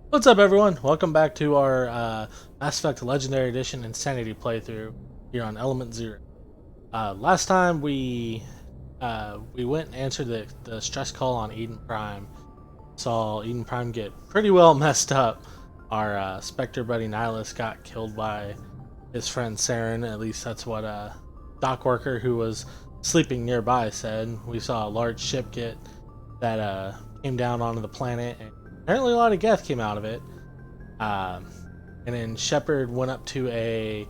What's up, everyone? Welcome back to our Mass Effect Legendary Edition Insanity playthrough here on Element Zero. Last time we went and answered the stress call on Eden Prime. Saw Eden Prime get pretty well messed up. Our Spectre buddy Nihilus got killed by his friend Saren. At least that's what a dock worker who was sleeping nearby said. We saw a large ship get that came down onto the planet, and apparently a lot of Geth came out of it. And then Shepard went up to a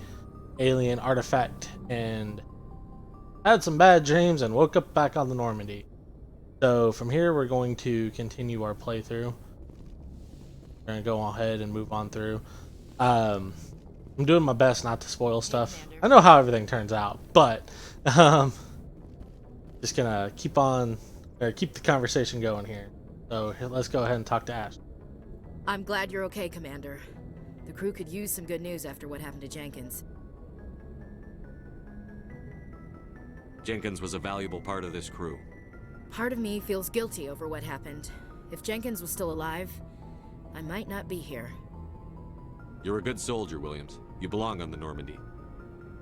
alien artifact and had some bad dreams and woke up back on the Normandy. So from here we're going to continue our playthrough. We're going to go ahead and move on through. I'm doing my best not to spoil stuff. I know how everything turns out, but just gonna keep the conversation going here. So let's go ahead and talk to Ash. I'm glad you're okay, Commander. The crew could use some good news after what happened to Jenkins. Jenkins was a valuable part of this crew. Part of me feels guilty over what happened. If Jenkins was still alive, I might not be here. You're a good soldier, Williams. You belong on the Normandy.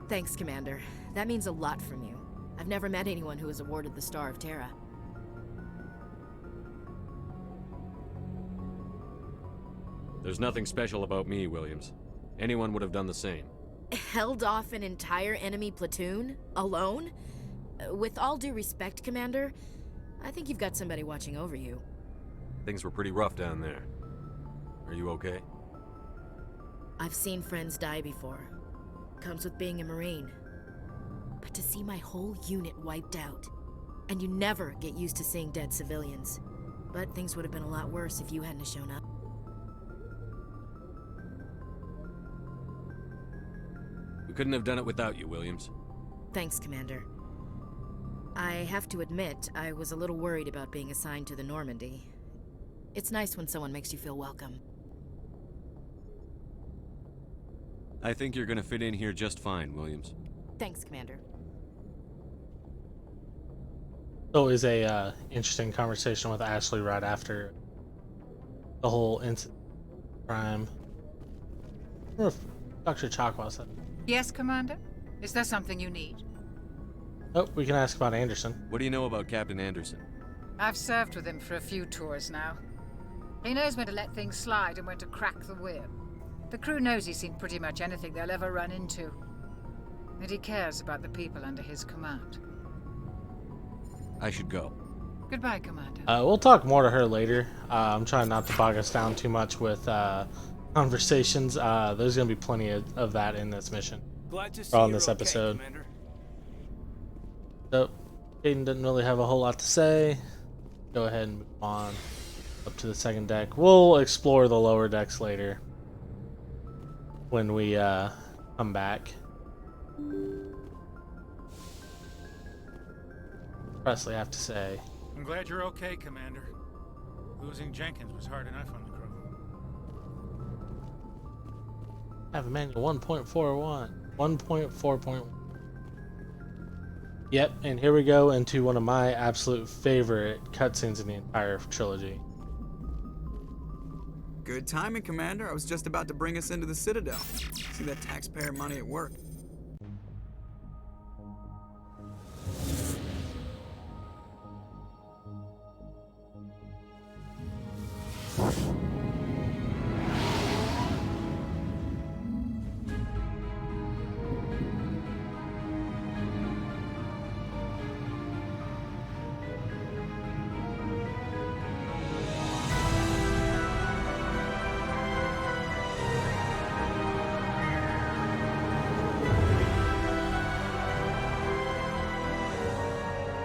Thanks, Commander. That means a lot from you. I've never met anyone who was awarded the Star of Terra. There's nothing special about me, Williams. Anyone would have done the same. Held off an entire enemy platoon? Alone? With all due respect, Commander, I think you've got somebody watching over you. Things were pretty rough down there. Are you okay? I've seen friends die before. Comes with being a Marine. But to see my whole unit wiped out, and you never get used to seeing dead civilians. But things would have been a lot worse if you hadn't shown up. We couldn't have done it without you, Williams. Thanks, Commander. I have to admit, I was a little worried about being assigned to the Normandy. It's nice when someone makes you feel welcome. I think you're gonna fit in here just fine, Williams. Thanks, Commander. Always a interesting conversation with Ashley right after the whole incident. Prime. I wonder if Dr. Chakwa said. Yes, Commander? Is there something you need? Oh, we can ask about Anderson. What do you know about Captain Anderson? I've served with him for a few tours now. He knows when to let things slide and when to crack the whip. The crew knows he's seen pretty much anything they'll ever run into. And he cares about the people under his command. I should go. Goodbye, Commander. We'll talk more to her later. I'm trying not to bog us down too much with conversations. There's going to be plenty of that in this mission. Glad to see Or on you're this okay, episode. Commander. So, Caden didn't really have a whole lot to say. Go ahead and move on up to the second deck. We'll explore the lower decks later when we come back. Presley, I have to say. I'm glad you're okay, Commander. Losing Jenkins was hard enough on the crew. I have a manual 1.41. 1.4.1. Yep, and here we go into one of my absolute favorite cutscenes in the entire trilogy. Good timing, Commander. I was just about to bring us into the Citadel. See that taxpayer money at work.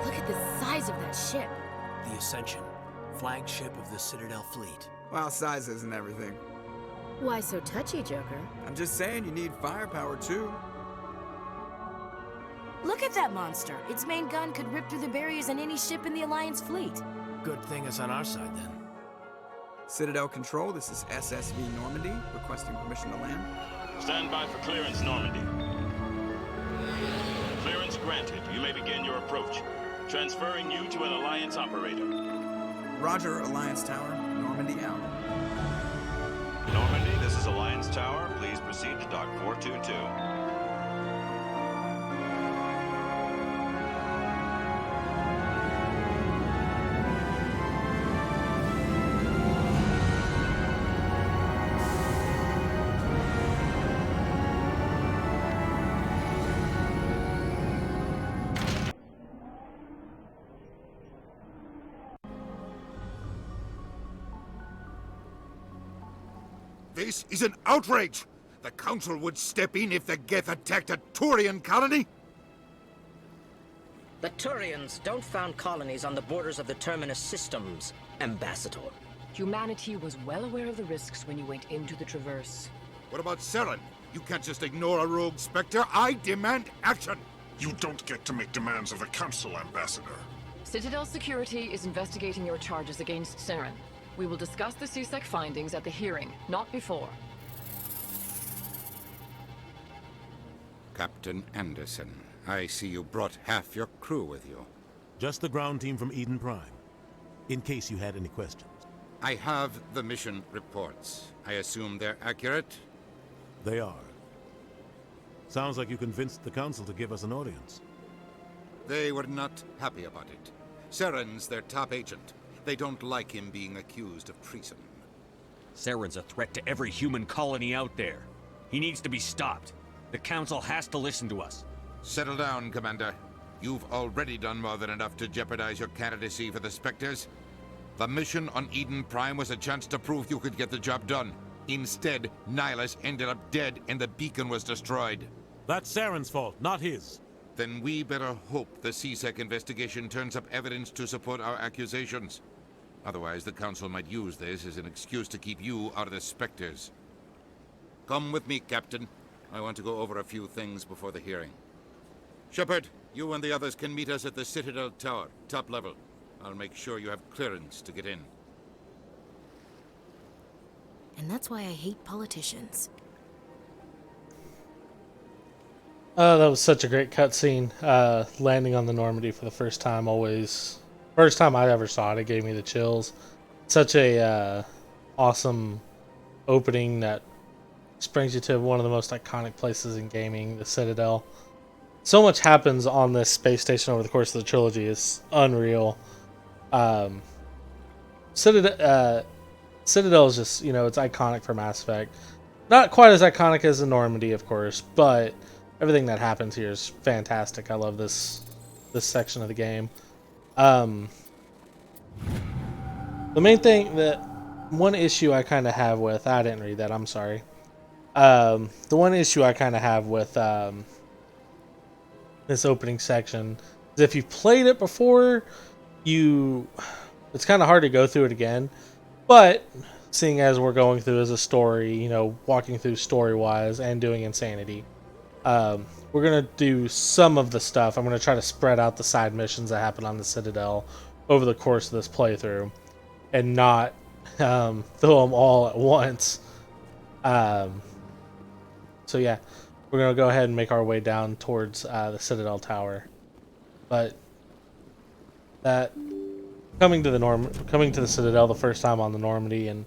Look at the size of that ship. The Ascension, flagship of the Citadel fleet. Well, size isn't everything. Why so touchy, Joker? I'm just saying you need firepower, too. Look at that monster. Its main gun could rip through the barriers in any ship in the Alliance fleet. Good thing it's on our side then. Citadel Control, this is SSV Normandy, requesting permission to land. Stand by for clearance, Normandy. Clearance granted. You may begin your approach. Transferring you to an Alliance operator. Roger, Alliance Tower, Normandy out. tower, please proceed to dock 422. This is an outrage! The Council would step in if the Geth attacked a Turian colony? The Turians don't found colonies on the borders of the Terminus systems, Ambassador. Humanity was well aware of the risks when you went into the Traverse. What about Saren? You can't just ignore a rogue Spectre. I demand action! You don't get to make demands of the Council, Ambassador. Citadel Security is investigating your charges against Saren. We will discuss the CSEC findings at the hearing, not before. Captain Anderson, I see you brought half your crew with you. Just the ground team from Eden Prime, in case you had any questions. I have the mission reports. I assume they're accurate? They are. Sounds like you convinced the Council to give us an audience. They were not happy about it. Saren's their top agent. They don't like him being accused of treason. Saren's a threat to every human colony out there. He needs to be stopped. The Council has to listen to us. Settle down, Commander. You've already done more than enough to jeopardize your candidacy for the Spectres. The mission on Eden Prime was a chance to prove you could get the job done. Instead, Nihilus ended up dead and the beacon was destroyed. That's Saren's fault, not his. Then we better hope the CSEC investigation turns up evidence to support our accusations. Otherwise, the Council might use this as an excuse to keep you out of the Spectres. Come with me, Captain. I want to go over a few things before the hearing. Shepard, you and the others can meet us at the Citadel Tower, top level. I'll make sure you have clearance to get in. And that's why I hate politicians. That was such a great cutscene. Landing on the Normandy for the first time, first time I ever saw it, it gave me the chills. Such a awesome opening that brings you to one of the most iconic places in gaming, the Citadel. So much happens on this space station over the course of the trilogy. It's unreal. Citadel is just, it's iconic for Mass Effect. Not quite as iconic as the Normandy, of course, but everything that happens here is fantastic. I love this section of the game. The main thing, one issue I kind of have with... I didn't read that, I'm sorry. The one issue I kind of have with this opening section is if you've played it before, it's kind of hard to go through it again. But seeing as we're going through as a story, walking through story-wise and doing Insanity, we're going to do some of the stuff. I'm going to try to spread out the side missions that happen on the Citadel over the course of this playthrough and not throw them all at once. So yeah, we're going to go ahead and make our way down towards the Citadel Tower. But that coming to the Citadel the first time on the Normandy and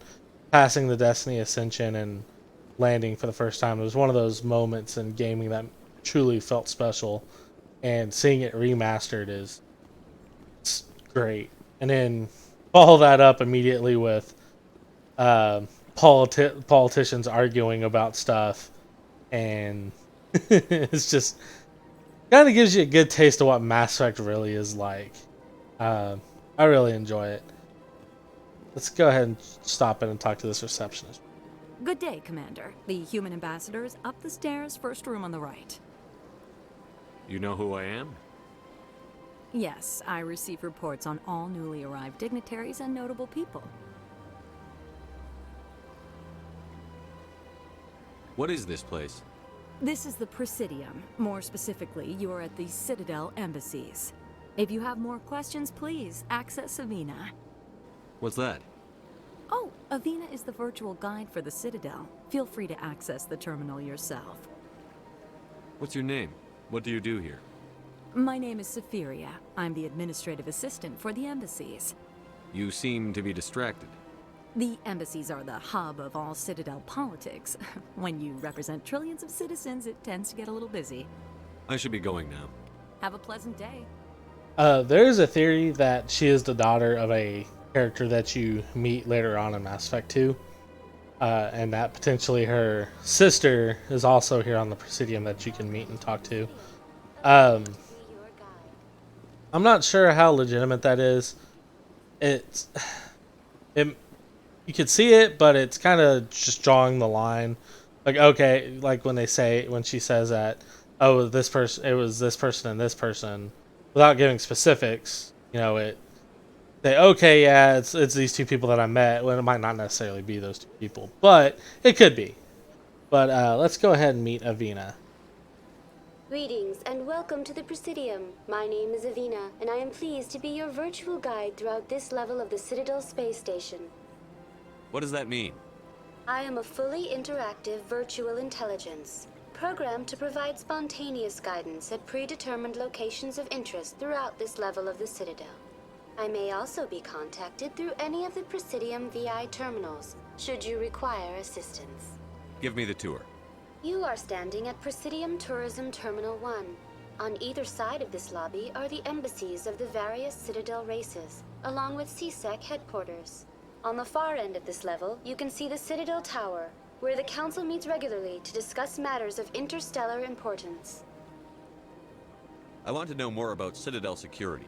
passing the Destiny Ascension and landing for the first time, it was one of those moments in gaming that truly felt special, and seeing it remastered it's great. And then follow that up immediately with politicians arguing about stuff, and it's just kind of gives you a good taste of what Mass Effect really is like. I really enjoy it. Let's go ahead and stop in and talk to this receptionist. Good day, Commander. The human ambassador is up the stairs, first room on the right. You know who I am? Yes, I receive reports on all newly arrived dignitaries and notable people. What is this place? This is the Presidium. More specifically, you are at the Citadel embassies. If you have more questions, please access Avina. What's that? Oh, Avina is the virtual guide for the Citadel. Feel free to access the terminal yourself. What's your name? What do you do here? My name is Sephiria. I'm the administrative assistant for the embassies. You seem to be distracted. The embassies are the hub of all Citadel politics. When you represent trillions of citizens, it tends to get a little busy. I should be going now. Have a pleasant day. There is a theory that she is the daughter of a character that you meet later on in Mass Effect 2. And that potentially her sister is also here on the Presidium that you can meet and talk to. I'm not sure how legitimate that is. You could see it, but it's kind of just drawing the line. Like, okay, like when she says that, oh, it was this person and this person, without giving specifics, okay, yeah, it's these two people that I met, when it might not necessarily be those two people, but it could be. But let's go ahead and meet Avina. Greetings and welcome to the Presidium. My name is Avina, and I am pleased to be your virtual guide throughout this level of the Citadel space station. What does that mean? I am a fully interactive virtual intelligence, programmed to provide spontaneous guidance at predetermined locations of interest throughout this level of the Citadel. I may also be contacted through any of the Presidium VI terminals, should you require assistance. Give me the tour. You are standing at Presidium Tourism Terminal 1. On either side of this lobby are the embassies of the various Citadel races, along with CSEC headquarters. On the far end of this level, you can see the Citadel Tower, where the Council meets regularly to discuss matters of interstellar importance. I want to know more about Citadel security.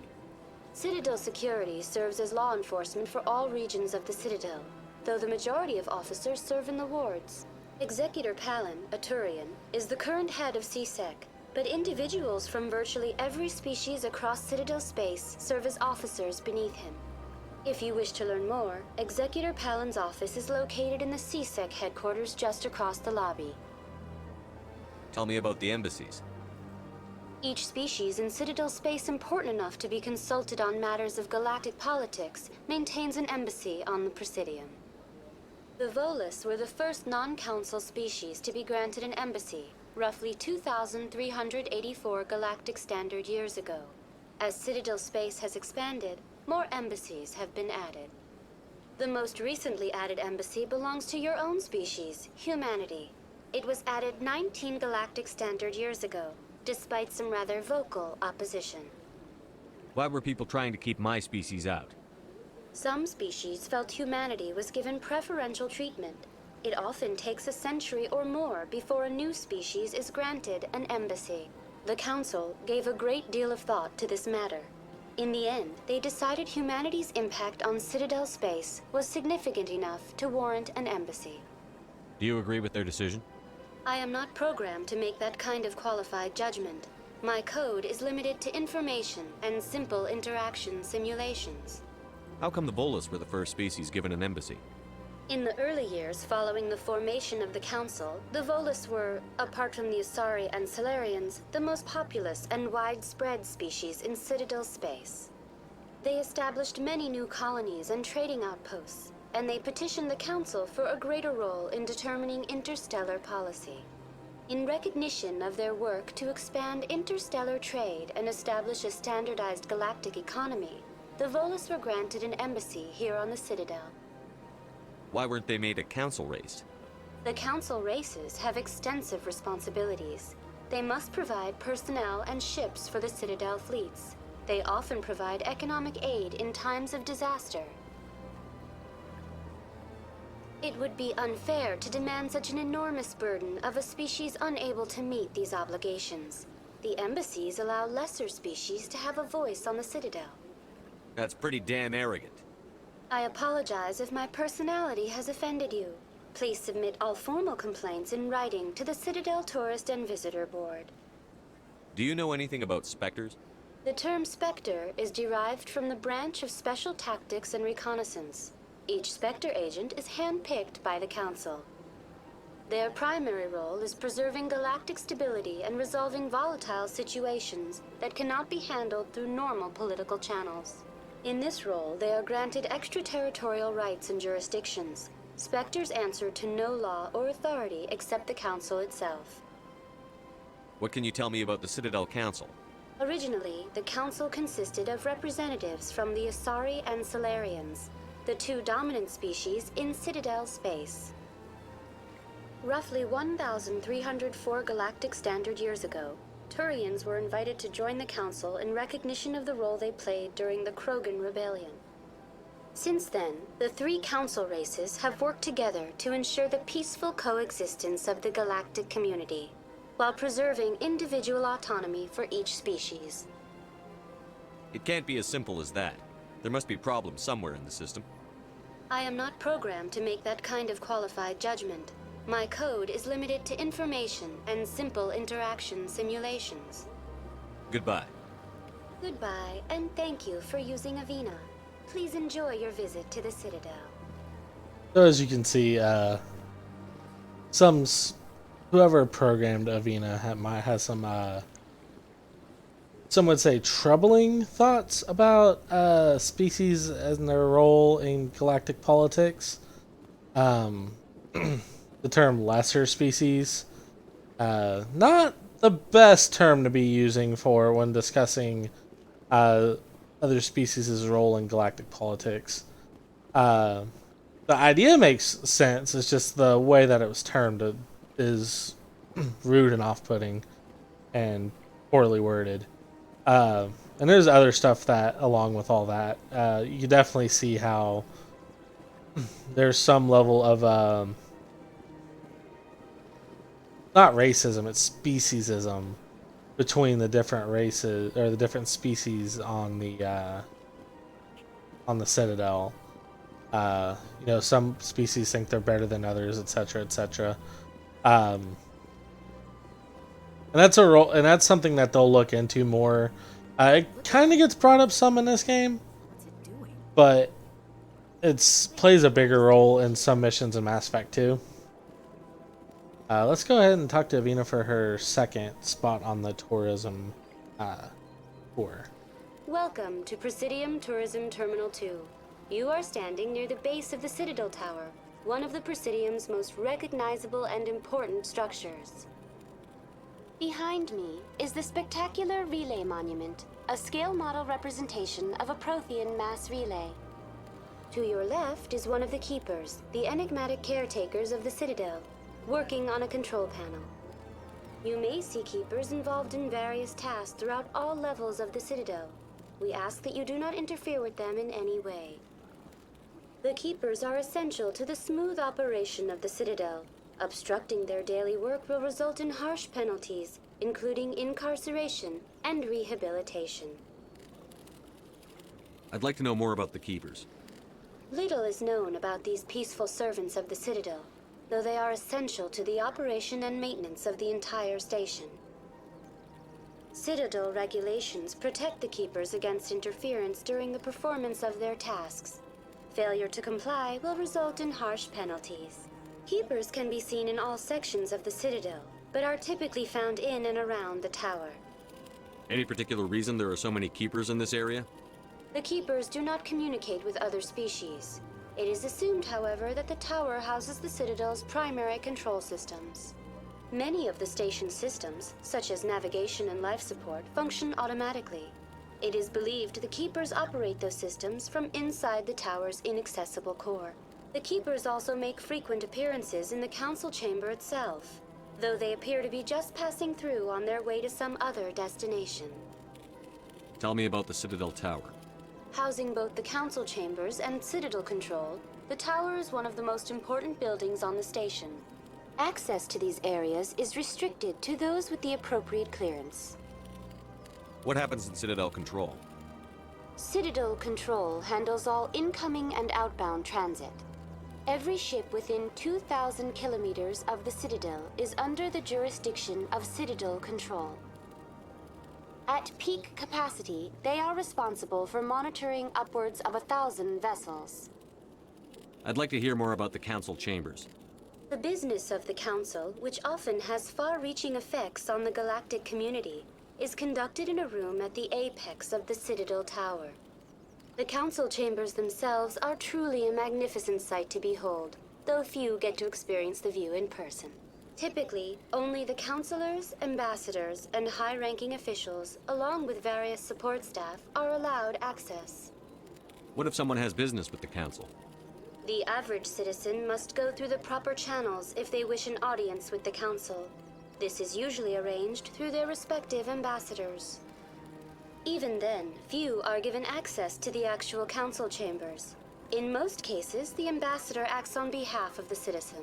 Citadel security serves as law enforcement for all regions of the Citadel, though the majority of officers serve in the wards. Executor Palin, a Turian, is the current head of CSEC, but individuals from virtually every species across Citadel space serve as officers beneath him. If you wish to learn more, Executor Palin's office is located in the CSEC headquarters just across the lobby. Tell me about the embassies. Each species in Citadel space important enough to be consulted on matters of galactic politics maintains an embassy on the Presidium. The Volus were the first non-council species to be granted an embassy, roughly 2,384 galactic standard years ago. As Citadel space has expanded, more embassies have been added. The most recently added embassy belongs to your own species, humanity. It was added 19 galactic standard years ago, despite some rather vocal opposition. Why were people trying to keep my species out? Some species felt humanity was given preferential treatment. It often takes a century or more before a new species is granted an embassy. The Council gave a great deal of thought to this matter. In the end, they decided humanity's impact on Citadel space was significant enough to warrant an embassy. Do you agree with their decision? I am not programmed to make that kind of qualified judgment. My code is limited to information and simple interaction simulations. How come the Volus were the first species given an embassy? In the early years following the formation of the Council, the Volus were, apart from the Asari and Salarians, the most populous and widespread species in Citadel space. They established many new colonies and trading outposts, and they petitioned the Council for a greater role in determining interstellar policy. In recognition of their work to expand interstellar trade and establish a standardized galactic economy, the Volus were granted an embassy here on the Citadel. Why weren't they made a council race? The Council races have extensive responsibilities. They must provide personnel and ships for the Citadel fleets. They often provide economic aid in times of disaster. It would be unfair to demand such an enormous burden of a species unable to meet these obligations. The embassies allow lesser species to have a voice on the Citadel. That's pretty damn arrogant. I apologize if my personality has offended you. Please submit all formal complaints in writing to the Citadel Tourist and Visitor Board. Do you know anything about Spectres? The term Spectre is derived from the branch of Special Tactics and Reconnaissance. Each Spectre agent is handpicked by the Council. Their primary role is preserving galactic stability and resolving volatile situations that cannot be handled through normal political channels. In this role, they are granted extraterritorial rights and jurisdictions. Spectres answer to no law or authority except the Council itself. What can you tell me about the Citadel Council? Originally, the Council consisted of representatives from the Asari and Salarians. the two dominant species in Citadel space. Roughly 1,304 galactic standard years ago, Turians were invited to join the Council in recognition of the role they played during the Krogan Rebellion. Since then, the three Council races have worked together to ensure the peaceful coexistence of the galactic community, while preserving individual autonomy for each species. It can't be as simple as that. There must be problems somewhere in the system. I am not programmed to make that kind of qualified judgment. My code is limited to information and simple interaction simulations. Goodbye. Goodbye, and thank you for using Avina. Please enjoy your visit to the Citadel. So as you can see, whoever programmed Avina has some would say troubling thoughts about species and their role in galactic politics. The term lesser species, not the best term to be using for when discussing other species' role in galactic politics. The idea makes sense, it's just the way that it was termed is rude and off-putting and poorly worded. And there's other stuff that, along with all that, you can definitely see how there's some level of, not racism, it's speciesism between the different races, or the different species on the Citadel. Some species think they're better than others, etc., etc. And that's something that they'll look into more. It kind of gets brought up some in this game, but it plays a bigger role in some missions in Mass Effect 2. Let's go ahead and talk to Avina for her second spot on the tourism tour. Welcome to Presidium Tourism Terminal 2. You are standing near the base of the Citadel Tower, one of the Presidium's most recognizable and important structures. Behind me is the spectacular Relay Monument, a scale model representation of a Prothean mass relay. To your left is one of the Keepers, the enigmatic caretakers of the Citadel, working on a control panel. You may see Keepers involved in various tasks throughout all levels of the Citadel. We ask that you do not interfere with them in any way. The Keepers are essential to the smooth operation of the Citadel. Obstructing their daily work will result in harsh penalties, including incarceration and rehabilitation. I'd like to know more about the Keepers. Little is known about these peaceful servants of the Citadel, though they are essential to the operation and maintenance of the entire station. Citadel regulations protect the Keepers against interference during the performance of their tasks. Failure to comply will result in harsh penalties. Keepers can be seen in all sections of the Citadel, but are typically found in and around the tower. Any particular reason there are so many Keepers in this area? The Keepers do not communicate with other species. It is assumed, however, that the tower houses the Citadel's primary control systems. Many of the station's systems, such as navigation and life support, function automatically. It is believed the Keepers operate those systems from inside the tower's inaccessible core. The Keepers also make frequent appearances in the Council chamber itself, though they appear to be just passing through on their way to some other destination. Tell me about the Citadel Tower. Housing both the Council chambers and Citadel control, the tower is one of the most important buildings on the station. Access to these areas is restricted to those with the appropriate clearance. What happens in Citadel Control? Citadel Control handles all incoming and outbound transit. Every ship within 2,000 kilometers of the Citadel is under the jurisdiction of Citadel Control. At peak capacity, they are responsible for monitoring upwards of 1,000 vessels. I'd like to hear more about the Council chambers. The business of the Council, which often has far-reaching effects on the galactic community, is conducted in a room at the apex of the Citadel Tower. The Council chambers themselves are truly a magnificent sight to behold, though few get to experience the view in person. Typically, only the councilors, ambassadors, and high-ranking officials, along with various support staff, are allowed access. What if someone has business with the Council? The average citizen must go through the proper channels if they wish an audience with the Council. This is usually arranged through their respective ambassadors. Even then, few are given access to the actual Council chambers. In most cases, the ambassador acts on behalf of the citizen.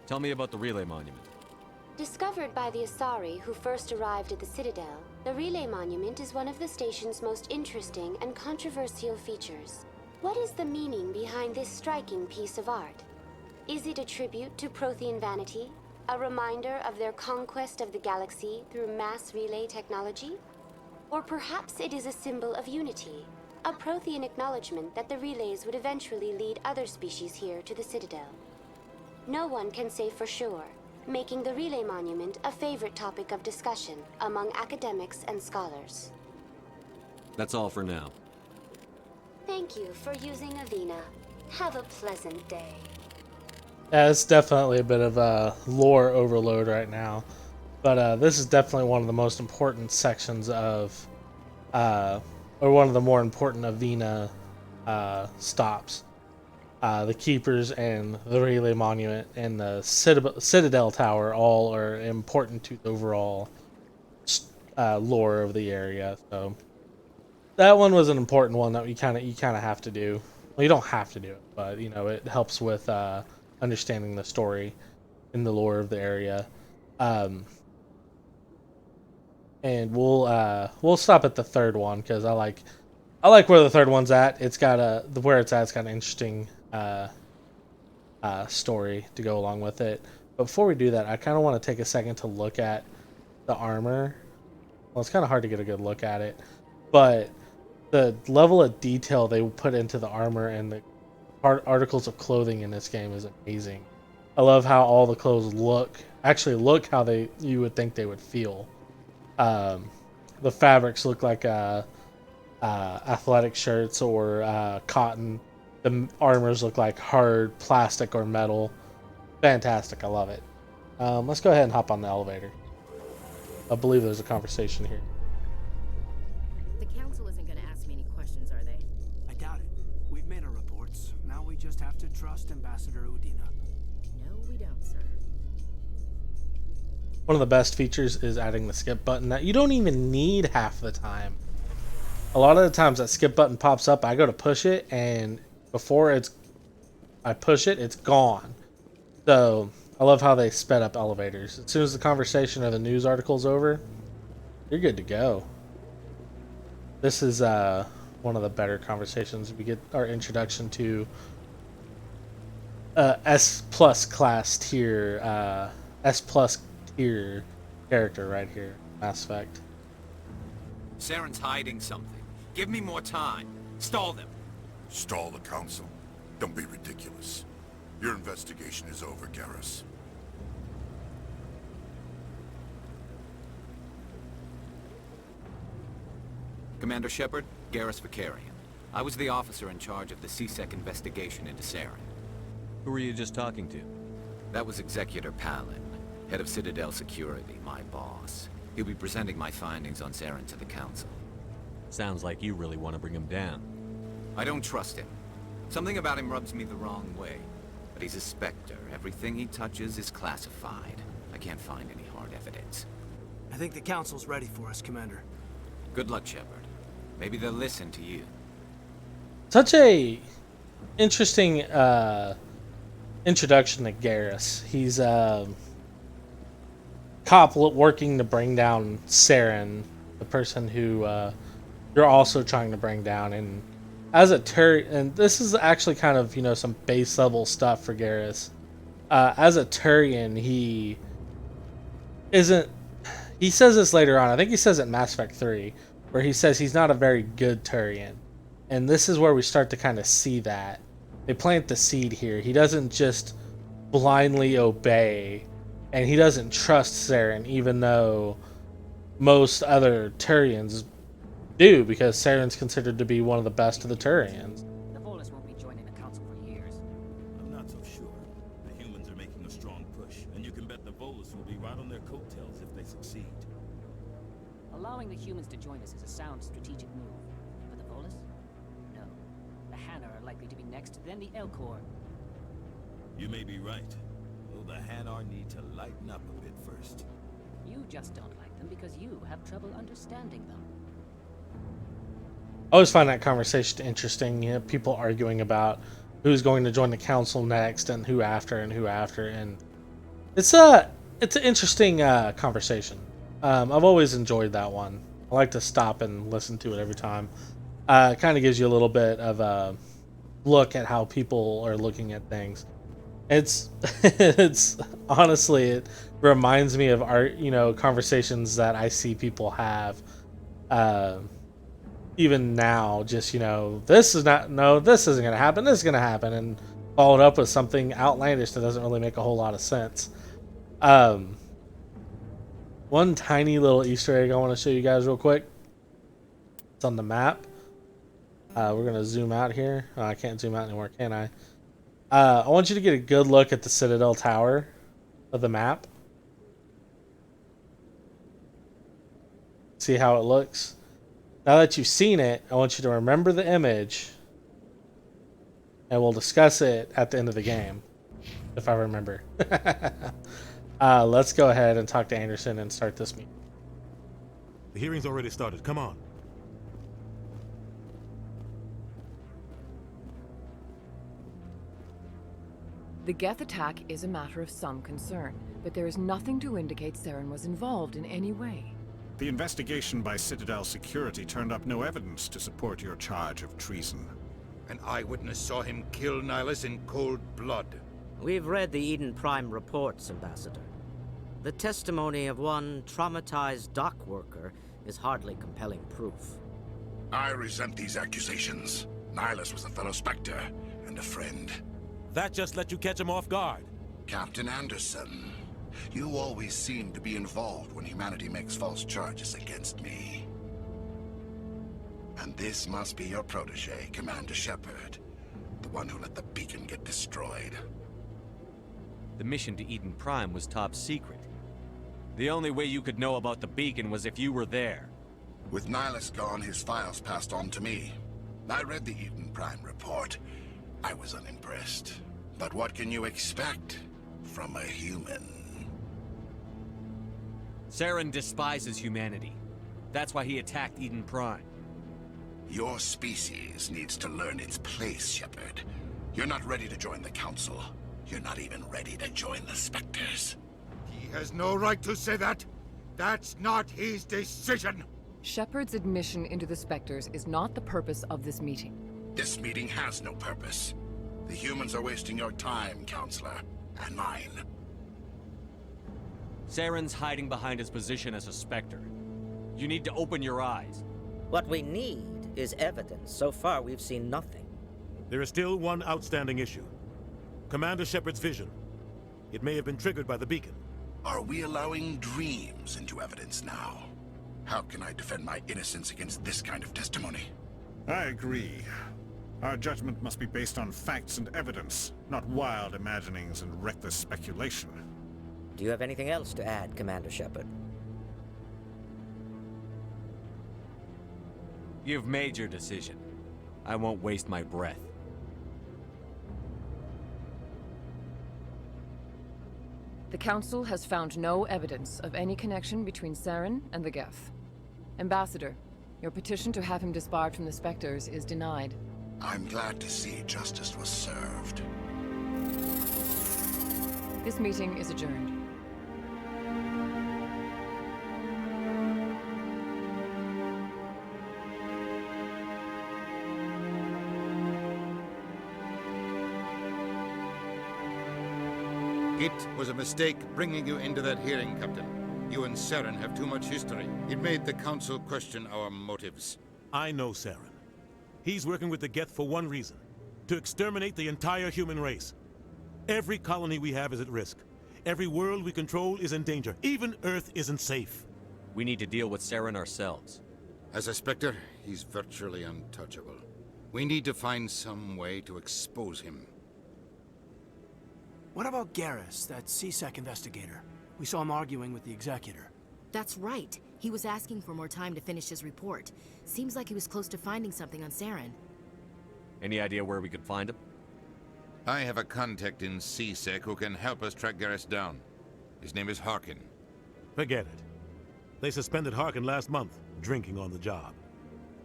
Tell me about the Relay Monument. Discovered by the Asari who first arrived at the Citadel, the Relay Monument is one of the station's most interesting and controversial features. What is the meaning behind this striking piece of art? Is it a tribute to Prothean vanity? A reminder of their conquest of the galaxy through mass relay technology? Or perhaps it is a symbol of unity, a Prothean acknowledgement that the relays would eventually lead other species here to the Citadel. No one can say for sure, making the Relay Monument a favorite topic of discussion among academics and scholars. That's all for now. Thank you for using Avina. Have a pleasant day. Yeah, it's definitely a bit of a lore overload right now. But this is definitely one of the most important sections of, or one of the more important Avina stops. The Keepers and the Relay Monument and the Citadel Tower all are important to the overall lore of the area. So that one was an important one that you kind of have to do. Well, you don't have to do it, but you know it helps with understanding the story and the lore of the area. And we'll stop at the third one because I like where the third one's at. It's got where it's at. It's got an interesting story to go along with it. But before we do that, I kind of want to take a second to look at the armor. Well, it's kind of hard to get a good look at it, but the level of detail they put into the armor and the articles of clothing in this game is amazing. I love how all the clothes look how you would think they would feel. The fabrics look like athletic shirts or cotton. The armors look like hard plastic or metal. Fantastic, I love it. Let's go ahead and hop on the elevator. I believe there's a conversation here. The Council isn't going to ask me any questions, are they? I doubt it. We've made our reports. Now we just have to trust Ambassador Udina. No, we don't, sir. One of the best features is adding the skip button that you don't even need half the time. A lot of the times that skip button pops up, I go to push it, and before I push it, it's gone. So I love how they sped up elevators. As soon as the conversation or the news article's over, you're good to go. This is one of the better conversations. We get our introduction to S+ class tier, S+ tier character right here, Mass Effect. Saren's hiding something. Give me more time. Stall them. Stall the Council? Don't be ridiculous. Your investigation is over, Garrus. Commander Shepard, Garrus Vicarian. I was the officer in charge of the CSEC investigation into Saren. Who were you just talking to? That was Executor Palin, head of Citadel Security, my boss. He'll be presenting my findings on Saren to the Council. Sounds like you really want to bring him down. I don't trust him. Something about him rubs me the wrong way. But he's a Spectre. Everything he touches is classified. I can't find any hard evidence. I think the Council's ready for us, Commander. Good luck, Shepard. Maybe they'll listen to you. Such a interesting introduction to Garrus. He's cop working to bring down Saren, the person who you're also trying to bring down. And as a Turian, and this is actually kind of, you know, some base level stuff for Garrus. As a Turian, he isn't. He says this later on. I think he says it in Mass Effect 3, where he says he's not a very good Turian. And this is where we start to kind of see that. They plant the seed here. He doesn't just blindly obey, and he doesn't trust Saren, even though most other Turians do, because Saren's considered to be one of the best of the Turians. The Volus won't be joining the Council for years. I'm not so sure. The humans are making a strong push, and you can bet the Volus will be right on their coattails if they succeed. Allowing the humans to join us is a sound strategic move. But the Volus? No. likely to be next than the Elcor. You may be right. Though the Hanar need to lighten up a bit first. You just don't like them because you have trouble understanding them. I always find that conversation interesting. You know, people arguing about who's going to join the council next and who after, and it's an interesting conversation. I've always enjoyed that one. I like to stop and listen to it every time. It kind of gives you a little bit of a look at how people are looking at things. It's it's honestly, it reminds me of conversations that I see people have even now. Just, this isn't going to happen, this is going to happen, and followed up with something outlandish that doesn't really make a whole lot of sense. One tiny little Easter egg I want to show you guys real quick. It's on the map. We're going to zoom out here. I can't zoom out anymore, can I? I want you to get a good look at the Citadel Tower of the map. See how it looks? Now that you've seen it, I want you to remember the image, and we'll discuss it at the end of the game, if I remember. Let's go ahead and talk to Anderson and start this meeting. The hearing's already started. Come on. The Geth attack is a matter of some concern, but there is nothing to indicate Saren was involved in any way. The investigation by Citadel security turned up no evidence to support your charge of treason. An eyewitness saw him kill Nihilus in cold blood. We've read the Eden Prime reports, Ambassador. The testimony of one traumatized dock worker is hardly compelling proof. I resent these accusations. Nihilus was a fellow Spectre and a friend. That just let you catch him off guard. Captain Anderson, you always seem to be involved when humanity makes false charges against me. And this must be your protege, Commander Shepard, the one who let the beacon get destroyed. The mission to Eden Prime was top secret. The only way you could know about the beacon was if you were there. With Nihilus gone, his files passed on to me. I read the Eden Prime report. I was unimpressed. But what can you expect from a human? Saren despises humanity. That's why he attacked Eden Prime. Your species needs to learn its place, Shepard. You're not ready to join the Council. You're not even ready to join the Spectres. He has no right to say that. That's not his decision. Shepard's admission into the Spectres is not the purpose of this meeting. This meeting has no purpose. The humans are wasting your time, Counselor, and mine. Saren's hiding behind his position as a Spectre. You need to open your eyes. What we need is evidence. So far, we've seen nothing. There is still one outstanding issue. Commander Shepard's vision. It may have been triggered by the beacon. Are we allowing dreams into evidence now? How can I defend my innocence against this kind of testimony? I agree. Our judgment must be based on facts and evidence, not wild imaginings and reckless speculation. Do you have anything else to add, Commander Shepard? You've made your decision. I won't waste my breath. The Council has found no evidence of any connection between Saren and the Geth. Ambassador, your petition to have him disbarred from the Spectres is denied. I'm glad to see justice was served. This meeting is adjourned. It was a mistake bringing you into that hearing, Captain. You and Saren have too much history. It made the Council question our motives. I know Saren. He's working with the Geth for one reason. To exterminate the entire human race. Every colony we have is at risk. Every world we control is in danger. Even Earth isn't safe. We need to deal with Saren ourselves. As a Spectre, he's virtually untouchable. We need to find some way to expose him. What about Garrus, that C-Sec investigator? We saw him arguing with the Executor. That's right. He was asking for more time to finish his report. Seems like he was close to finding something on Saren. Any idea where we could find him? I have a contact in CSEC who can help us track Garrus down. His name is Harkin. Forget it. They suspended Harkin last month, drinking on the job.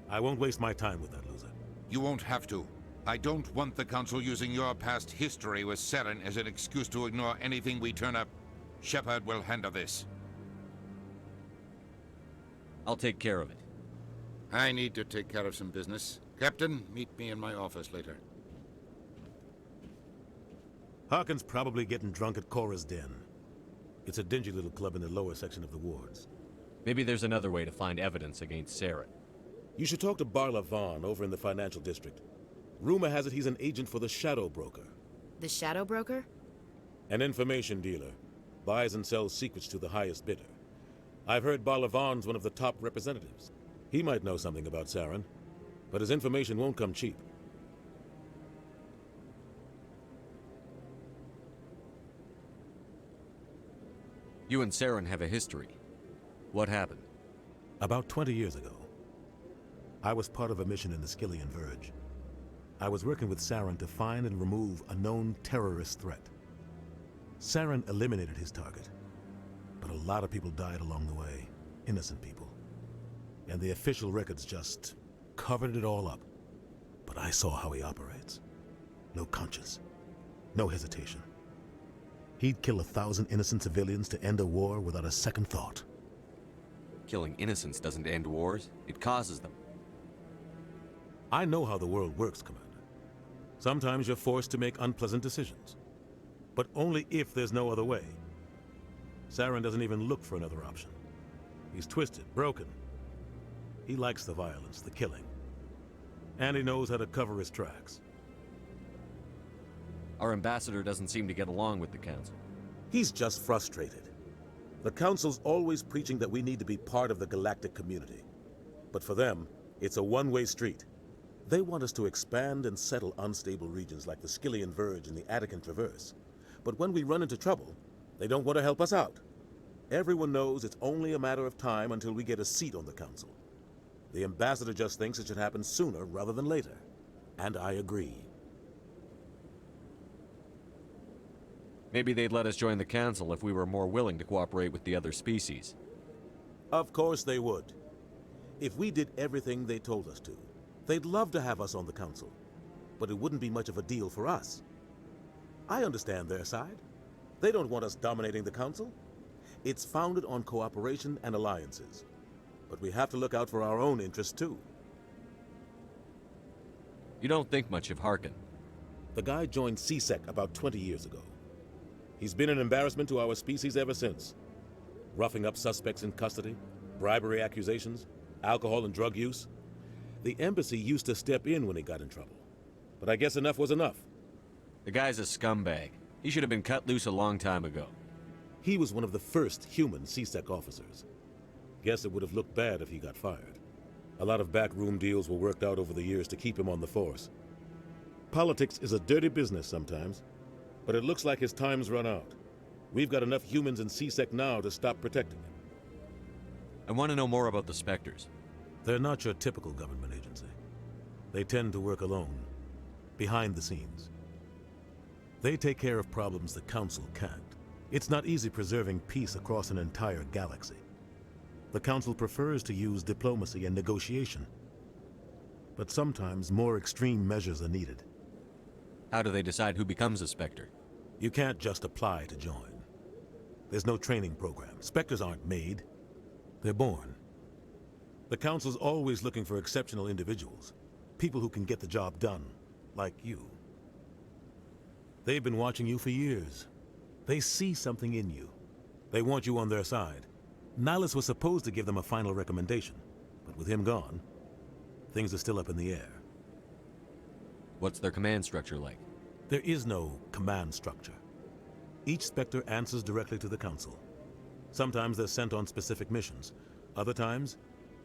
I won't waste my time with that loser. You won't have to. I don't want the Council using your past history with Saren as an excuse to ignore anything we turn up. Shepard will handle this. I'll take care of it. I need to take care of some business. Captain, meet me in my office later. Harkin's probably getting drunk at Cora's Den. It's a dingy little club in the lower section of the wards. Maybe there's another way to find evidence against Saren. You should talk to Barla Vaughn over in the financial district. Rumor has it he's an agent for the Shadow Broker. The Shadow Broker? An information dealer. Buys and sells secrets to the highest bidder. I've heard Barla Vaughn's one of the top representatives. He might know something about Saren, but his information won't come cheap. You and Saren have a history. What happened? About 20 years ago, I was part of a mission in the Skillian Verge. I was working with Saren to find and remove a known terrorist threat. Saren eliminated his target, but a lot of people died along the way, innocent people. And the official records just covered it all up. But I saw how he operates. No conscience, no hesitation. He'd kill 1,000 innocent civilians to end a war without a second thought. Killing innocents doesn't end wars, it causes them. I know how the world works, Commander. Sometimes you're forced to make unpleasant decisions. But only if there's no other way. Saren doesn't even look for another option. He's twisted, broken. He likes the violence, the killing. And he knows how to cover his tracks. Our ambassador doesn't seem to get along with the Council. He's just frustrated. The Council's always preaching that we need to be part of the galactic community. But for them, it's a one-way street. They want us to expand and settle unstable regions like the Skillian Verge and the Attican Traverse. But when we run into trouble, they don't want to help us out. Everyone knows it's only a matter of time until we get a seat on the Council. The ambassador just thinks it should happen sooner rather than later. And I agree. Maybe they'd let us join the Council if we were more willing to cooperate with the other species. Of course they would. If we did everything they told us to, they'd love to have us on the Council. But it wouldn't be much of a deal for us. I understand their side. They don't want us dominating the Council. It's founded on cooperation and alliances. But we have to look out for our own interests too. You don't think much of Harkin. The guy joined CSEC about 20 years ago. He's been an embarrassment to our species ever since. Roughing up suspects in custody, bribery accusations, alcohol and drug use. The embassy used to step in when he got in trouble. But I guess enough was enough. The guy's a scumbag. He should have been cut loose a long time ago. He was one of the first human CSEC officers. Guess it would have looked bad if he got fired. A lot of backroom deals were worked out over the years to keep him on the force. Politics is a dirty business sometimes, but it looks like his time's run out. We've got enough humans in CSEC now to stop protecting him. I want to know more about the Spectres. They're not your typical government agency. They tend to work alone, behind the scenes. They take care of problems the Council can't. It's not easy preserving peace across an entire galaxy. The Council prefers to use diplomacy and negotiation. But sometimes more extreme measures are needed. How do they decide who becomes a Spectre? You can't just apply to join. There's no training program. Spectres aren't made. They're born. The Council's always looking for exceptional individuals. People who can get the job done, like you. They've been watching you for years. They see something in you. They want you on their side. Nihilus was supposed to give them a final recommendation, but with him gone, things are still up in the air. What's their command structure like? There is no command structure. Each Spectre answers directly to the Council. Sometimes they're sent on specific missions. Other times,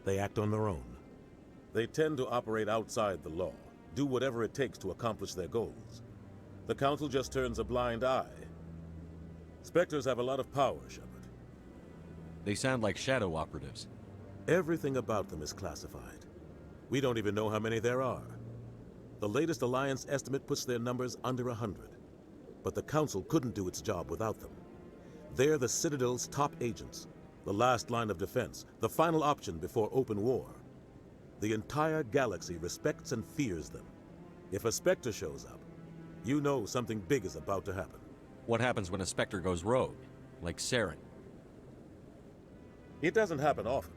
they act on their own. They tend to operate outside the law, do whatever it takes to accomplish their goals. The Council just turns a blind eye. Spectres have a lot of power, Shepard. They sound like shadow operatives. Everything about them is classified. We don't even know how many there are. The latest Alliance estimate puts their numbers under 100. But the Council couldn't do its job without them. They're the Citadel's top agents, the last line of defense, the final option before open war. The entire galaxy respects and fears them. If a Spectre shows up, you know something big is about to happen. What happens when a Spectre goes rogue, like Saren? It doesn't happen often.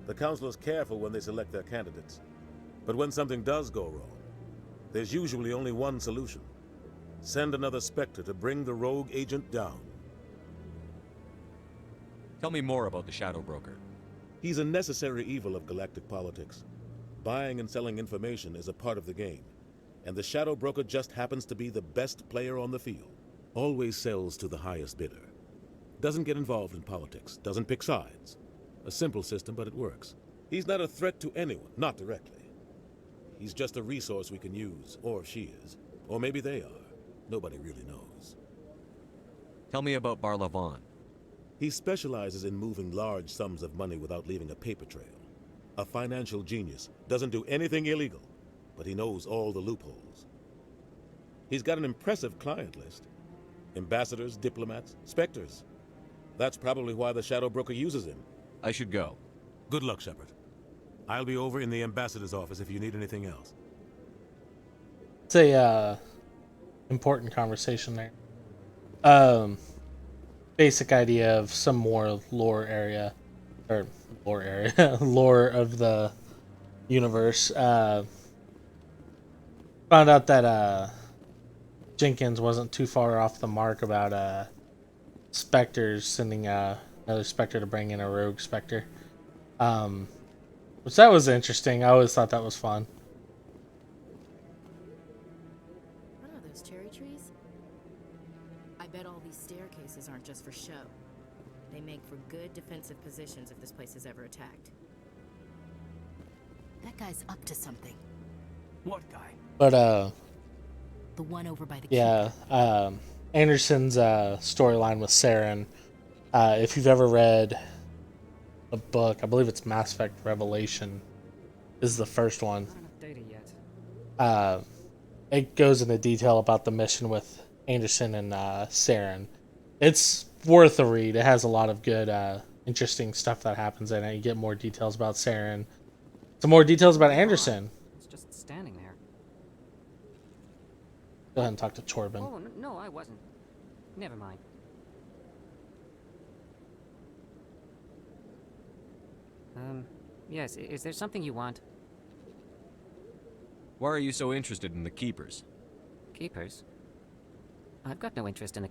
The Council is careful when they select their candidates. But when something does go wrong, there's usually only one solution. Send another Spectre to bring the rogue agent down. Tell me more about the Shadow Broker. He's a necessary evil of galactic politics. Buying and selling information is a part of the game, and the Shadow Broker just happens to be the best player on the field. Always sells to the highest bidder. Doesn't get involved in politics, doesn't pick sides. A simple system, but it works. He's not a threat to anyone, not directly. He's just a resource we can use, or she is. Or maybe they are. Nobody really knows. Tell me about Barlavon. He specializes in moving large sums of money without leaving a paper trail. A financial genius, doesn't do anything illegal, but he knows all the loopholes. He's got an impressive client list. Ambassadors, diplomats, Spectres. That's probably why the Shadow Broker uses him. I should go. Good luck, Shepard. I'll be over in the ambassador's office if you need anything else. It's a important conversation there. Basic idea of some more lore of the universe. Found out that Jenkins wasn't too far off the mark about Spectres sending another Spectre to bring in a rogue Spectre. Which that was interesting. I always thought that was fun. What are those cherry trees? I bet all these staircases aren't just for show. They make for good defensive positions if this place is ever attacked. That guy's up to something. What guy? But the one over by the yeah, Anderson's storyline with Saren. If you've ever read a book, I believe it's Mass Effect Revelation, is the first one. Not enough data yet. It goes into detail about the mission with Anderson and Saren. It's worth a read. It has a lot of good, interesting stuff that happens in it. You get more details about Saren. Some more details about Anderson. It's just standing there. Go ahead and talk to Torben. Oh, no, I wasn't. Never mind. Yes, is there something you want? Why are you so interested in the Keepers? Keepers? I've got no interest in the...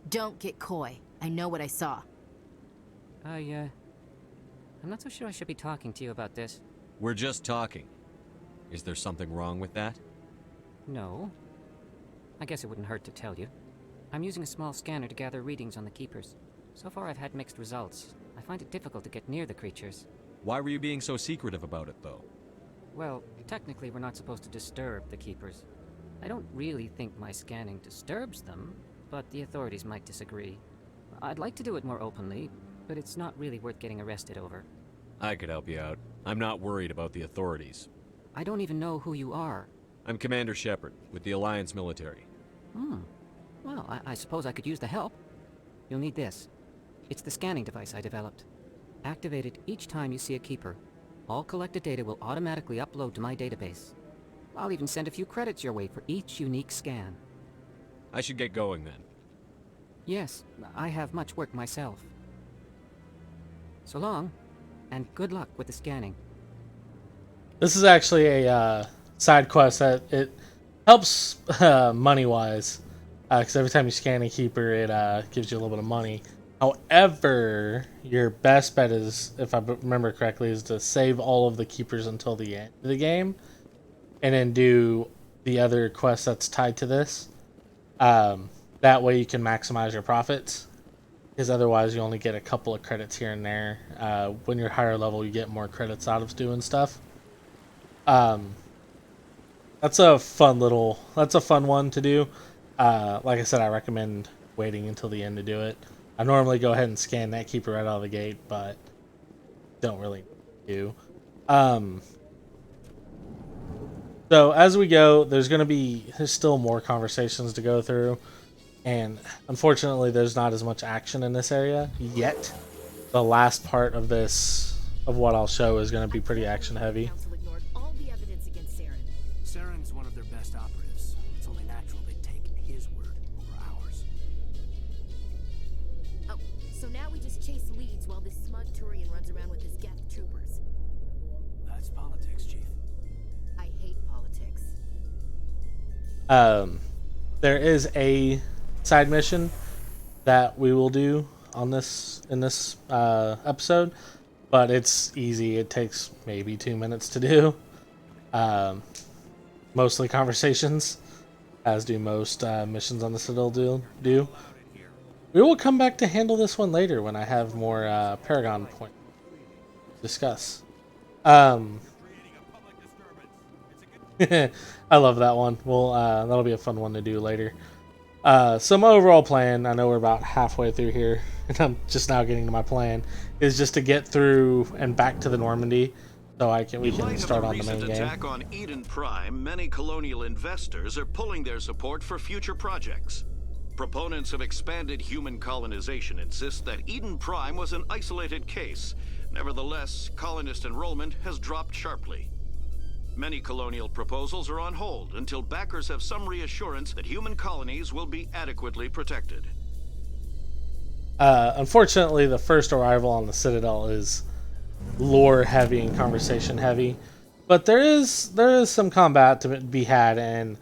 Don't get coy. I know what I saw. I'm not so sure I should be talking to you about this. We're just talking. Is there something wrong with that? No. I guess it wouldn't hurt to tell you. I'm using a small scanner to gather readings on the Keepers. So far I've had mixed results. I find it difficult to get near the creatures. Why were you being so secretive about it, though? Well, technically we're not supposed to disturb the Keepers. I don't really think my scanning disturbs them, but the authorities might disagree. I'd like to do it more openly, but it's not really worth getting arrested over. I could help you out. I'm not worried about the authorities. I don't even know who you are. I'm Commander Shepard, with the Alliance military. Well, I suppose I could use the help. You'll need this. It's the scanning device I developed. Activate it each time you see a Keeper. All collected data will automatically upload to my database. I'll even send a few credits your way for each unique scan. I should get going then. Yes, I have much work myself. So long, and good luck with the scanning. This is actually a side quest that it helps money-wise, because every time you scan a Keeper, it gives you a little bit of money. However, your best bet is, if I remember correctly, is to save all of the Keepers until the end of the game, and then do the other quest that's tied to this. That way you can maximize your profits, because otherwise you only get a couple of credits here and there. When you're higher level, you get more credits out of doing stuff. That's a fun one to do. Like I said, I recommend waiting until the end to do it. I normally go ahead and scan that Keeper right out of the gate, but don't really do. So as we go, there's still more conversations to go through, and unfortunately, there's not as much action in this area yet. The last part of what I'll show is going to be pretty action heavy. All the evidence against Saren. Saren's one of their best operatives. It's only natural they take his word over ours. Oh, so now we just chase leads while this smug Turian runs around with his Geth troopers. That's politics, Chief. I hate politics. There is a side mission that we will do in this episode, but it's easy. It takes maybe 2 minutes to do. Mostly conversations, as do most missions on the Citadel do. We will come back to handle this one later when I have more Paragon points to discuss. I love that one. That'll be a fun one to do later. So my overall plan, I know we're about halfway through here, and I'm just now getting to my plan, is just to get through and back to the Normandy, so we can start on the main game. In light of the recent attack on Eden Prime, many colonial investors are pulling their support for future projects. Proponents of expanded human colonization insist that Eden Prime was an isolated case. Nevertheless, colonist enrollment has dropped sharply. Many colonial proposals are on hold until backers have some reassurance that human colonies will be adequately protected. Unfortunately, the first arrival on the Citadel is lore heavy and conversation heavy, but there is some combat to be had, and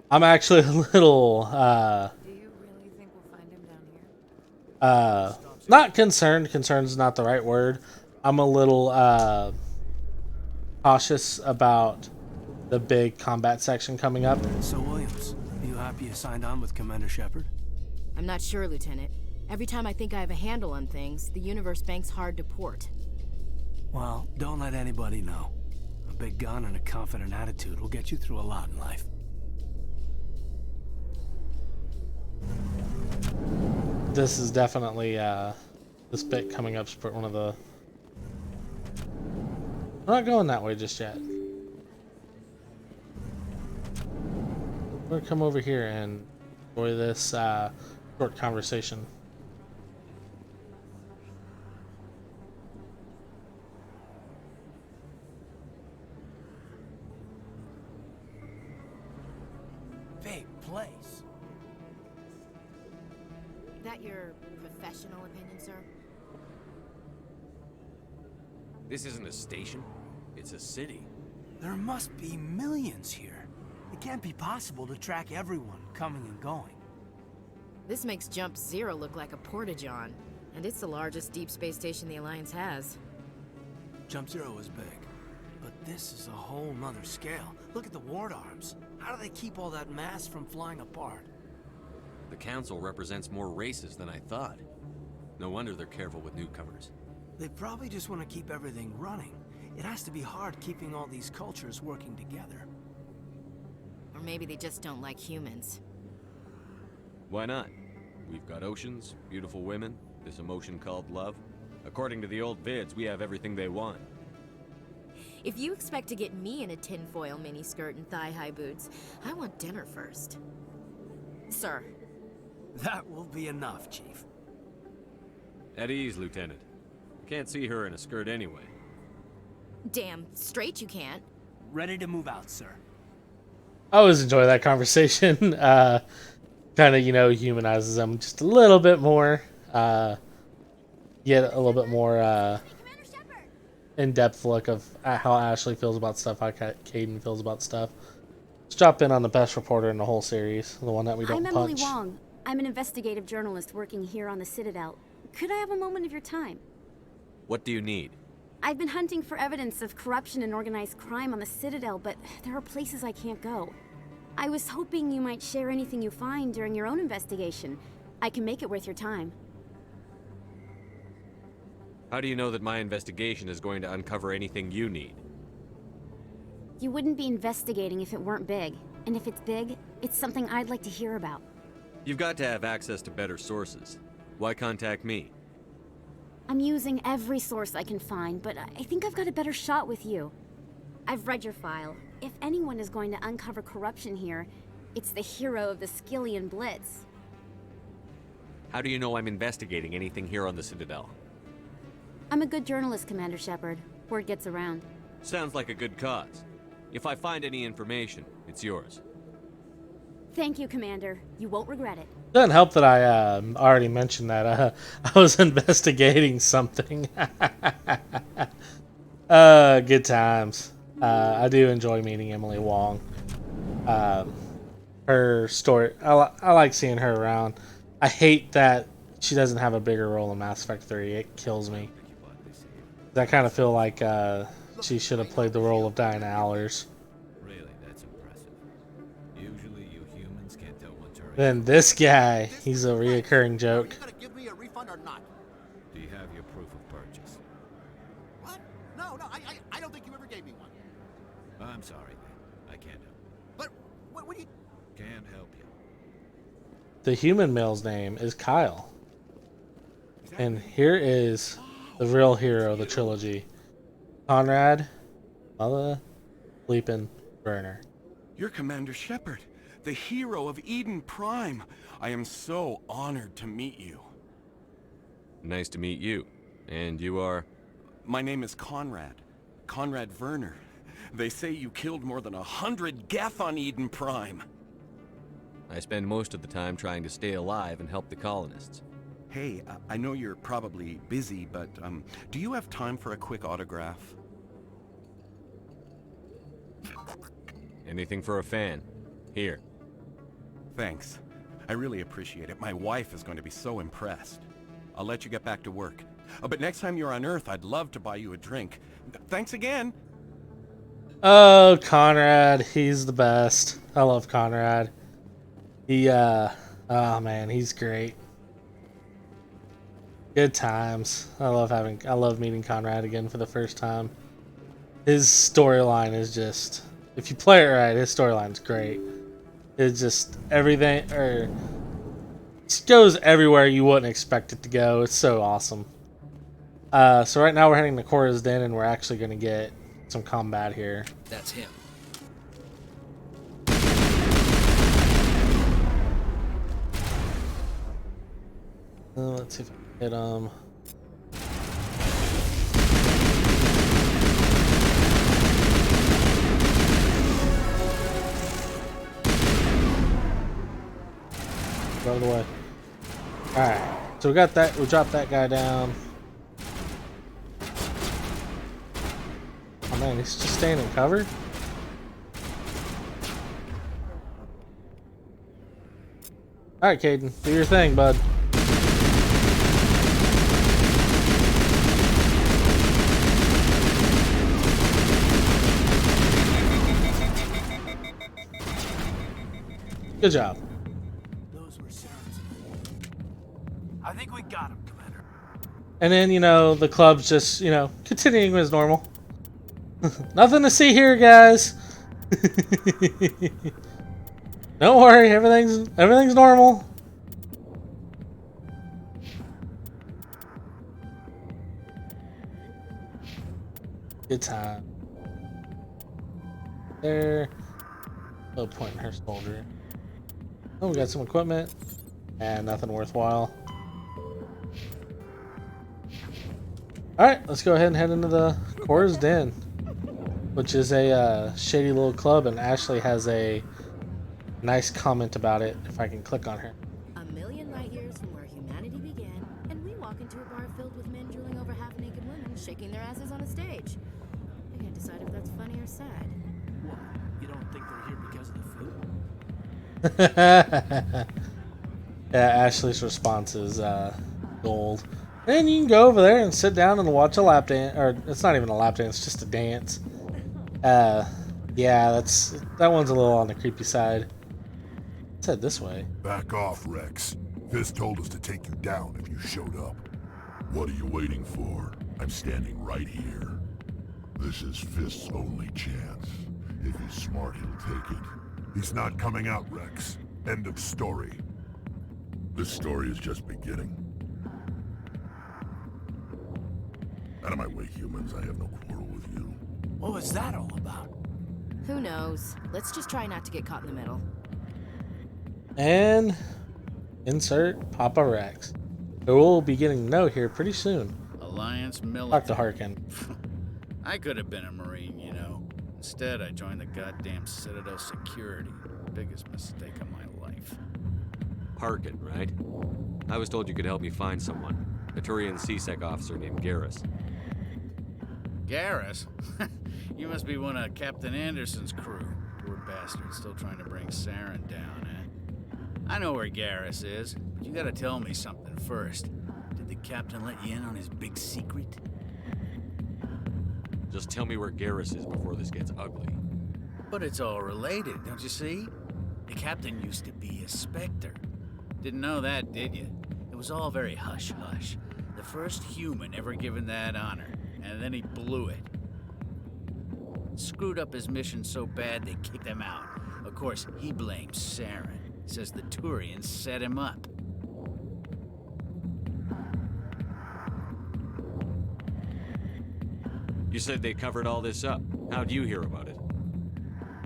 I'm actually a little Do you really think we'll find him down here? not concerned. Concerned's not the right word. I'm a little cautious about the big combat section coming up. So, Williams, are you happy you signed on with Commander Shepard? I'm not sure, Lieutenant. Every time I think I have a handle on things, the universe bank's hard to port. Well, don't let anybody know. A big gun and a confident attitude will get you through a lot in life. This is definitely this bit coming up is one of the. We're not going that way just yet. We're gonna come over here and enjoy this short conversation. Big place. That your professional opinion, sir? This isn't a station. It's a city. There must be millions here. It can't be possible to track everyone coming and going. This makes Jump Zero look like a porta-john, and it's the largest deep space station the Alliance has. Jump Zero is big, but this is a whole nother scale. Look at the ward arms. How do they keep all that mass from flying apart? The Council represents more races than I thought. No wonder they're careful with newcomers. They probably just want to keep everything running. It has to be hard keeping all these cultures working together. Or maybe they just don't like humans. Why not? We've got oceans, beautiful women, this emotion called love. According to the old vids, we have everything they want. If you expect to get me in a tinfoil miniskirt and thigh-high boots, I want dinner first. Sir. That will be enough, Chief. At ease, Lieutenant. Can't see her in a skirt anyway. Damn straight you can't. Ready to move out, sir. I always enjoy that conversation. Kind of, humanizes them just a little bit more. Get a little bit more in-depth look of how Ashley feels about stuff, how Caden feels about stuff. Let's drop in on the best reporter in the whole series, the one that we don't I'm punch. Emily Wong. I'm an investigative journalist working here on the Citadel. Could I have a moment of your time? What do you need? I've been hunting for evidence of corruption and organized crime on the Citadel, but there are places I can't go. I was hoping you might share anything you find during your own investigation. I can make it worth your time. How do you know that my investigation is going to uncover anything you need? You wouldn't be investigating if it weren't big. And if it's big, it's something I'd like to hear about. You've got to have access to better sources. Why contact me? I'm using every source I can find, but I think I've got a better shot with you. I've read your file. If anyone is going to uncover corruption here, it's the hero of the Skillian Blitz. How do you know I'm investigating anything here on the Citadel? I'm a good journalist, Commander Shepard. Word gets around. Sounds like a good cause. If I find any information, it's yours. Thank you, Commander. You won't regret it. Doesn't help that I already mentioned that I was investigating something. Good times. I do enjoy meeting Emily Wong. Her story, I like seeing her around. I hate that she doesn't have a bigger role in Mass Effect 3. It kills me. I kind of feel like she should have played the role of Diana Allers. Really, that's impressive. Usually you humans can't tell what's already. Then this guy, he's a reoccurring joke. Give me a refund or not? Do you have your proof of purchase? What? No, I don't think you ever gave me one. I'm sorry, man. I can't help. But what do you... Can't help you. The human male's name is Kyle. And here is the real hero of the trilogy. Conrad, Mother, Bleepin, Burner. You're Commander Shepard, the hero of Eden Prime. I am so honored to meet you. Nice to meet you. And you are? My name is Conrad. Conrad Werner. They say you killed more than 100 Geth on Eden Prime. I spend most of the time trying to stay alive and help the colonists. Hey, I know you're probably busy, but do you have time for a quick autograph? Anything for a fan. Here. Thanks. I really appreciate it. My wife is going to be so impressed. I'll let you get back to work. But next time you're on Earth, I'd love to buy you a drink. Thanks again. Oh, Conrad, he's the best. I love Conrad. Oh man, he's great. Good times. I love meeting Conrad again for the first time. His storyline is just, if you play it right, his storyline's great. It's just everything, it goes everywhere you wouldn't expect it to go. It's so awesome. So right now we're heading to Cora's Den, and we're actually going to get some combat here. That's him. Let's see if I can hit him. Out of the way. Alright, so we got that. We dropped that guy down. Oh man, he's just staying in cover. Alright, Caden, do your thing, bud. Good job. Those were sounds. I think we got him, Commander. And then, you know, the club's just, you know, continuing as normal. Nothing to see here, guys. Don't worry, everything's normal. Good time. There. No point in her soldier. Oh, we got some equipment. And nothing worthwhile. Alright, let's go ahead and head into the Cora's Den, which is a shady little club, and Ashley has a nice comment about it, if I can click on her. A million light years from where humanity began, and we walk into a bar filled with men drooling over half-naked women, shaking their asses on a stage. I can't decide if that's funny or sad. What? You don't think they're here because of the food? Yeah, Ashley's response is gold. And you can go over there and sit down and watch a lap dance, or it's not even a lap dance, it's just a dance. Yeah, that one's a little on the creepy side. Let's head this way. Back off, Rex. Fist told us to take you down if you showed up. What are you waiting for? I'm standing right here. This is Fist's only chance. If he's smart, he'll take it. He's not coming out, Rex. End of story. This story is just beginning. Out of my way, humans. I have no quarrel with you. What was that all about? Who knows? Let's just try not to get caught in the middle. And insert Papa Rex, who will be getting a note here pretty soon. Alliance Talk military. to Harkin. I could have been a Marine, you know. Instead, I joined the goddamn Citadel security. Biggest mistake of my life. Harkin, right? I was told you could help me find someone. A Turian CSEC officer named Garrus. Garrus? You must be one of Captain Anderson's crew. Poor bastard, still trying to bring Saren down, eh? I know where Garrus is, but you gotta tell me something first. Did the captain let you in on his big secret? Just tell me where Garrus is before this gets ugly. But it's all related, don't you see? The captain used to be a Spectre. Didn't know that, did you? It was all very hush-hush. The first human ever given that honor, and then he blew it. Screwed up his mission so bad they kicked him out. Of course, he blames Saren. Says the Turians set him up. You said they covered all this up. How'd you hear about it?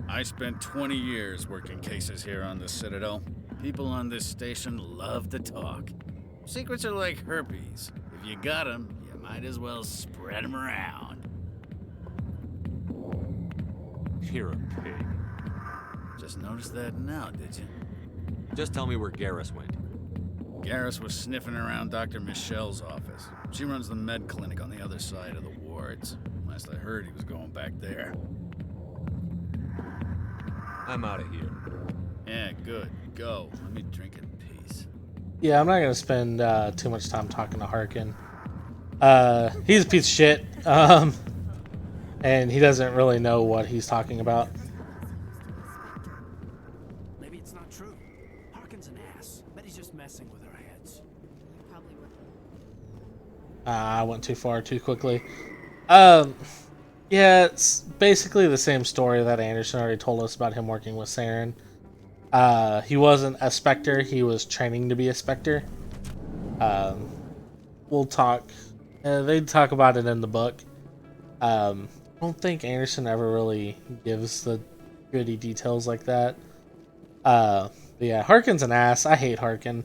I spent 20 years working cases here on the Citadel. People on this station love to talk. Secrets are like herpes. If you got them, you might as well spread them around. You're a pig. Just noticed that now, did you? Just tell me where Garrus went. Garrus was sniffing around Dr. Michelle's office. She runs the med clinic on the other side of the wards. Last I heard, he was going back there. I'm out of here. Yeah, good. Go. Let me drink in peace. Yeah, I'm not gonna spend too much time talking to Harkin. He's a piece of shit, and he doesn't really know what he's talking about. Maybe it's not true. Harkin's an ass. Bet he's just messing with our heads. I went too far too quickly. Yeah, it's basically the same story that Anderson already told us about him working with Saren. He wasn't a Spectre, he was training to be a Spectre. We'll talk. They talk about it in the book. I don't think Anderson ever really gives the gritty details like that. But yeah, Harkin's an ass. I hate Harkin.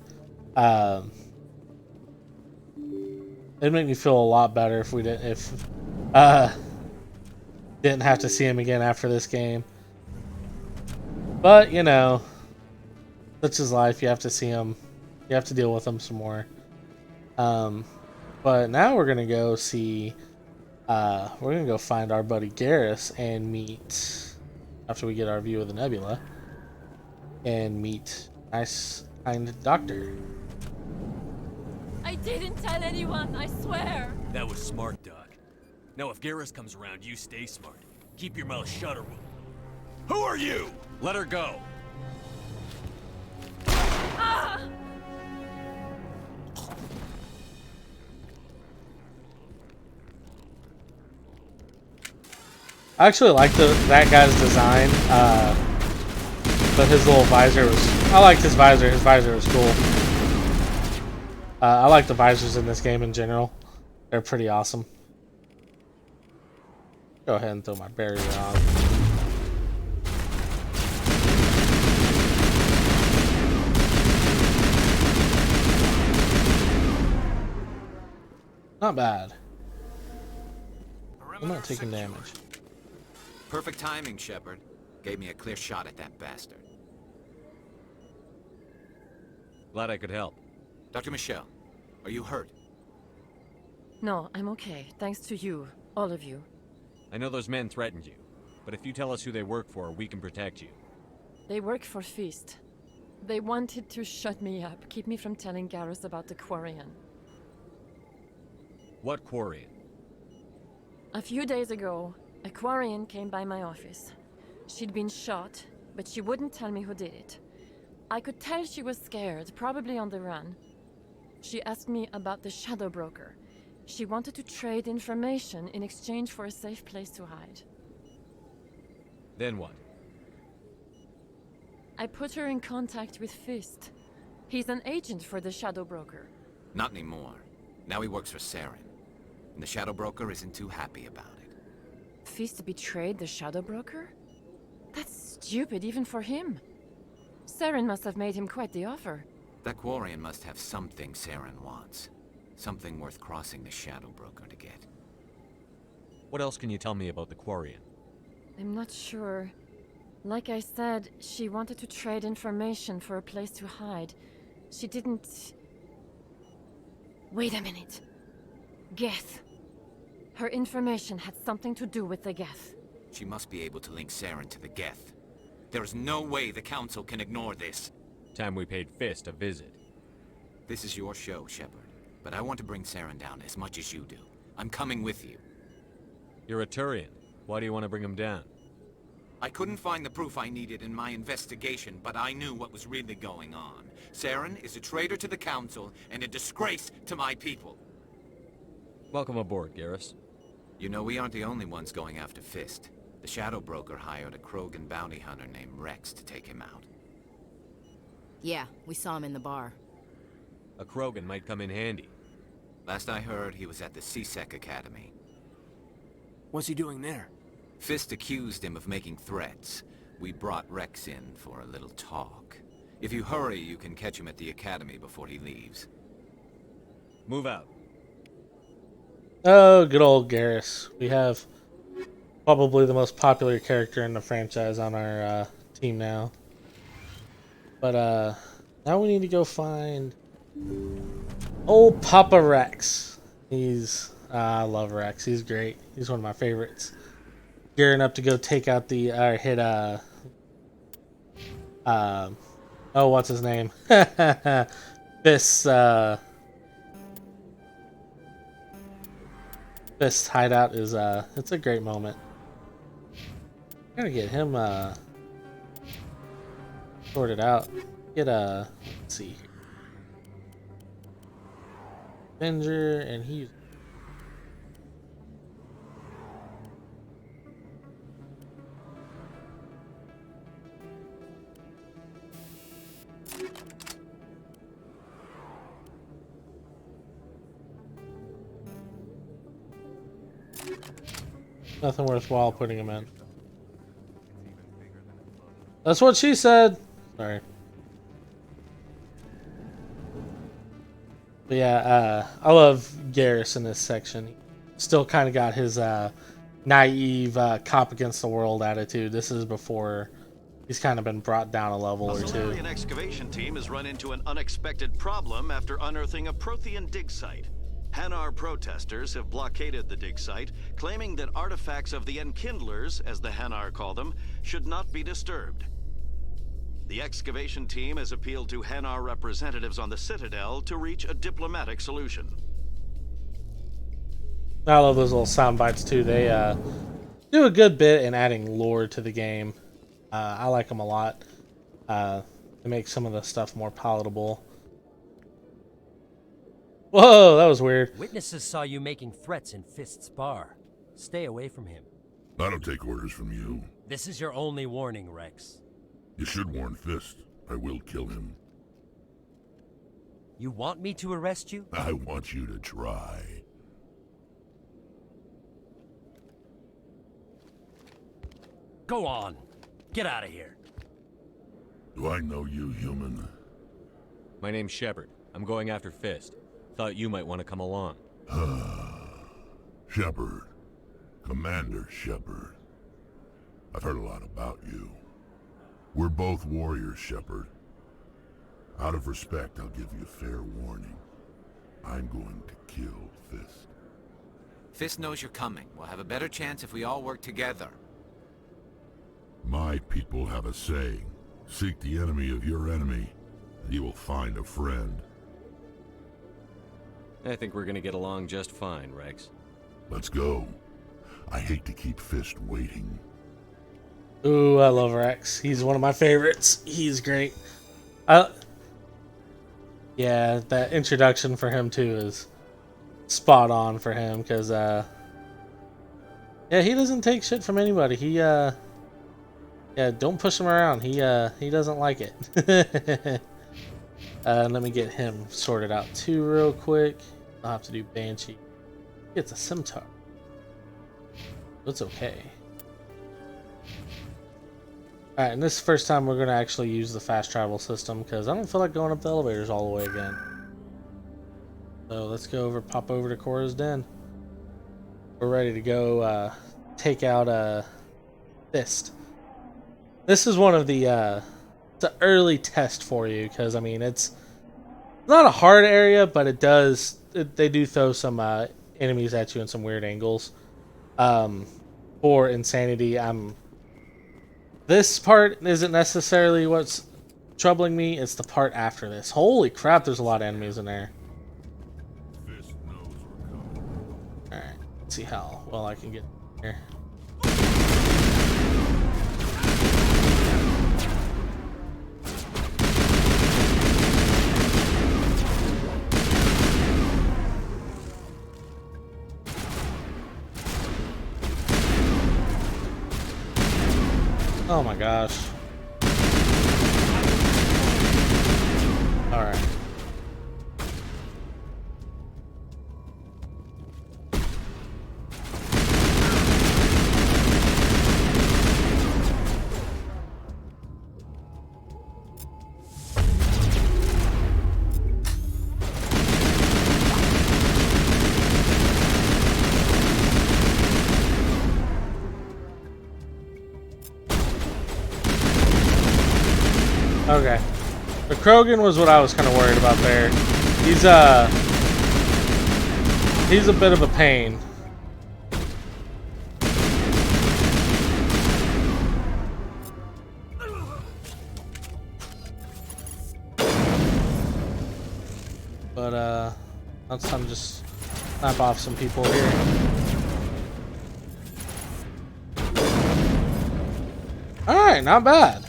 It'd make me feel a lot better if we didn't have to see him again after this game. But, you know, such is life. You have to see him. You have to deal with him some more. But now we're going to go see... we're going to go find our buddy Garrus and meet... After we get our view of the nebula. And meet nice, kind doctor. I didn't tell anyone, I swear. That was smart, Doc. Now if Garrus comes around, you stay smart. Keep your mouth shut or we'll... Who are you? Let her go. Ah! I actually like that guy's design, but his little visor was... I liked his visor. His visor was cool. I like the visors in this game in general. They're pretty awesome. Go ahead and throw my barrier on. Not bad. I'm not taking damage. Perfect timing, Shepard. Gave me a clear shot at that bastard. Glad I could help. Dr. Michelle, are you hurt? No, I'm okay. Thanks to you. All of you. I know those men threatened you, but if you tell us who they work for, we can protect you. They work for Feast. They wanted to shut me up, keep me from telling Garrus about the Quarian. What Quarian? A few days ago, a Quarian came by my office. She'd been shot, but she wouldn't tell me who did it. I could tell she was scared, probably on the run. She asked me about the Shadow Broker. She wanted to trade information in exchange for a safe place to hide. Then what? I put her in contact with Fist. He's an agent for the Shadow Broker. Not anymore. Now he works for Saren. And the Shadow Broker isn't too happy about it. Fist betrayed the Shadow Broker? That's stupid even for him. Saren must have made him quite the offer. That Quarian must have something Saren wants. Something worth crossing the Shadow Broker to get. What else can you tell me about the Quarian? I'm not sure. Like I said, she wanted to trade information for a place to hide. She didn't... Wait a minute. Geth. Her information had something to do with the Geth. She must be able to link Saren to the Geth. There is no way the Council can ignore this. Time we paid Fist a visit. This is your show, Shepard. But I want to bring Saren down as much as you do. I'm coming with you. You're a Turian. Why do you want to bring him down? I couldn't find the proof I needed in my investigation, but I knew what was really going on. Saren is a traitor to the Council and a disgrace to my people. Welcome aboard, Garrus. You know, we aren't the only ones going after Fist. The Shadow Broker hired a Krogan bounty hunter named Rex to take him out. Yeah, we saw him in the bar. A Krogan might come in handy. Last I heard, he was at the C-Sec Academy. What's he doing there? Fist accused him of making threats. We brought Rex in for a little talk. If you hurry, you can catch him at the Academy before he leaves. Move out. Oh, good old Garrus. We have probably the most popular character in the franchise on our team now. But now we need to go find old Papa Rex. I love Rex. He's great. He's one of my favorites. Gearing up to go take out the what's his name? This hideout is it's a great moment. Gotta get him sorted out. Get let's see here. Avenger, and he's nothing worthwhile putting him in. That's what she said. Sorry. But yeah, I love Garrus in this section. Still kind of got his naive cop against the world attitude. This is before he's kind of been brought down a level or two. The Solarian excavation team has run into an unexpected problem after unearthing a Prothean dig site. Hanar protesters have blockaded the dig site, claiming that artifacts of the Enkindlers, as the Hanar call them, should not be disturbed. The excavation team has appealed to Hanar representatives on the Citadel to reach a diplomatic solution. I love those little sound bites too. They do a good bit in adding lore to the game. I like them a lot. They make some of the stuff more palatable. Whoa, that was weird. Witnesses saw you making threats in Fist's bar. Stay away from him. I don't take orders from you. This is your only warning, Rex. You should warn Fist. I will kill him. You want me to arrest you? I want you to try. Go on. Get out of here. Do I know you, human? My name's Shepard. I'm going after Fist. Thought you might want to come along. Shepard. Commander Shepard. I've heard a lot about you. We're both warriors, Shepard. Out of respect, I'll give you fair warning. I'm going to kill Fist. Fist knows you're coming. We'll have a better chance if we all work together. My people have a saying. Seek the enemy of your enemy, and you will find a friend. I think we're gonna get along just fine, Rex. Let's go. I hate to keep Fist waiting. Ooh, I love Rex. He's one of my favorites. He's great. Yeah, that introduction for him too is spot on for him because yeah, he doesn't take shit from anybody. He yeah, don't push him around. He doesn't like it. Let me get him sorted out too real quick. I'll have to do Banshee. It's a scimitar. It's okay. Alright, and this is the first time we're going to actually use the fast travel system, because I don't feel like going up the elevators all the way again. So let's go over, pop over to Cora's Den. We're ready to go take out Fist. This is one of the it's an early test for you, because I mean it's not a hard area, but they do throw some enemies at you in some weird angles. For Insanity, this part isn't necessarily what's troubling me, it's the part after this. Holy crap, there's a lot of enemies in there. Alright, let's see how well I can get here. Oh my gosh. All right. Okay. The Krogan was what I was kind of worried about there. He's a bit of a pain. But let's just snap off some people here. All right, not bad.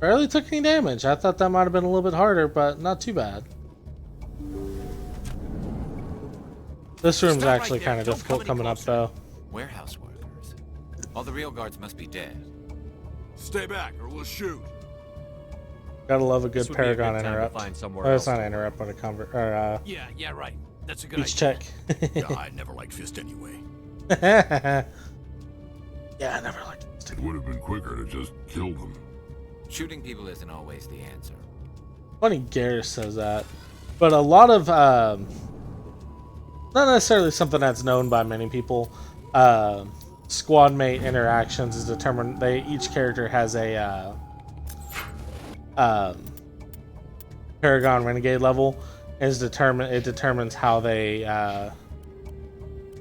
Barely took any damage. I thought that might have been a little bit harder, but not too bad. This room's actually kind of difficult coming up, though. Warehouse workers. All the real guards must be dead. Stay back, or we'll shoot. Gotta love a good This would be a Paragon good time to interrupt. find somewhere Oh, it's else not to an interrupt, but a Yeah, right. That's a good each idea. check. Yeah, I never liked Fist anyway. Yeah, I never liked it. It would have been quicker to just kill them. Shooting people isn't always the answer. Funny Garrus says that, but a lot of not necessarily something that's known by many people. Squad mate interactions is determined. Each character has a Paragon Renegade level. It determines how they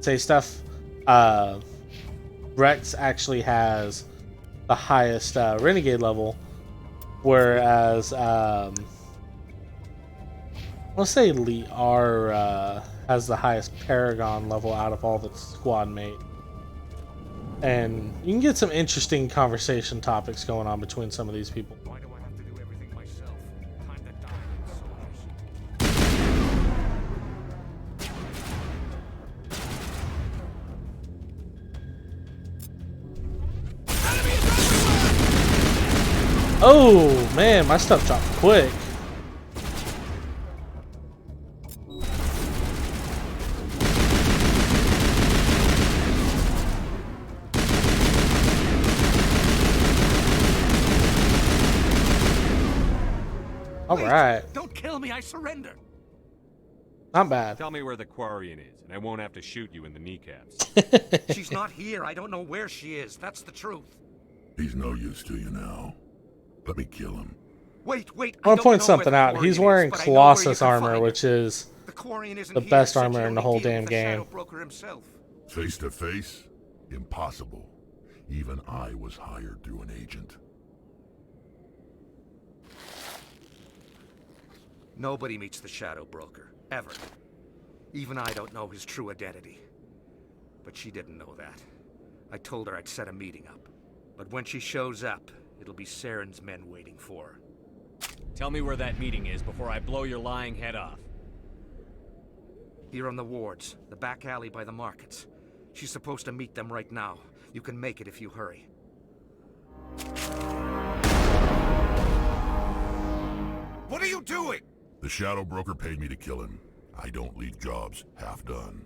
say stuff. Rex actually has the highest Renegade level, whereas let's say Liar has the highest Paragon level out of all the squad mate. And you can get some interesting conversation topics going on between some of these people. Why do I have to do everything myself? Time to die, Oh man, my stuff dropped quick. All right. Don't kill me, I surrender. Not bad. Tell me where the Quarian is, and I won't have to shoot you in the kneecaps. She's not here. I don't know where she is. That's the truth. He's no use to you now. Let me kill him. Wait. I want to point something out. He's wearing Colossus armor, which is the best armor in the whole damn game. Face to face? Impossible. Even I was hired through an agent. Nobody meets the Shadow Broker, ever. Even I don't know his true identity. But she didn't know that. I told her I'd set a meeting up. But when she shows up, it'll be Saren's men waiting for her. Tell me where that meeting is before I blow your lying head off. Here on the wards, the back alley by the markets. She's supposed to meet them right now. You can make it if you hurry. What are you doing? The Shadow Broker paid me to kill him. I don't leave jobs half done.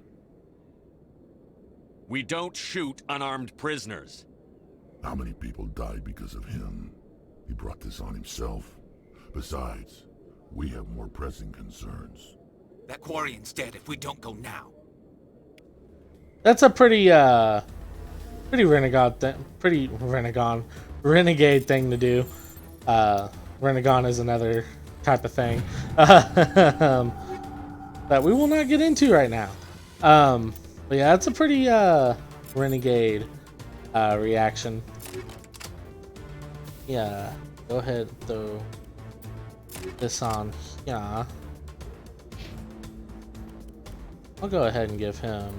We don't shoot unarmed prisoners. How many people died because of him? He brought this on himself. Besides, we have more pressing concerns. That Quarian's dead if we don't go now. That's a pretty renegade thing to do. Renegon is another type of thing that we will not get into right now. But yeah, that's a pretty renegade reaction. Yeah, go ahead and throw this on here. I'll go ahead and give him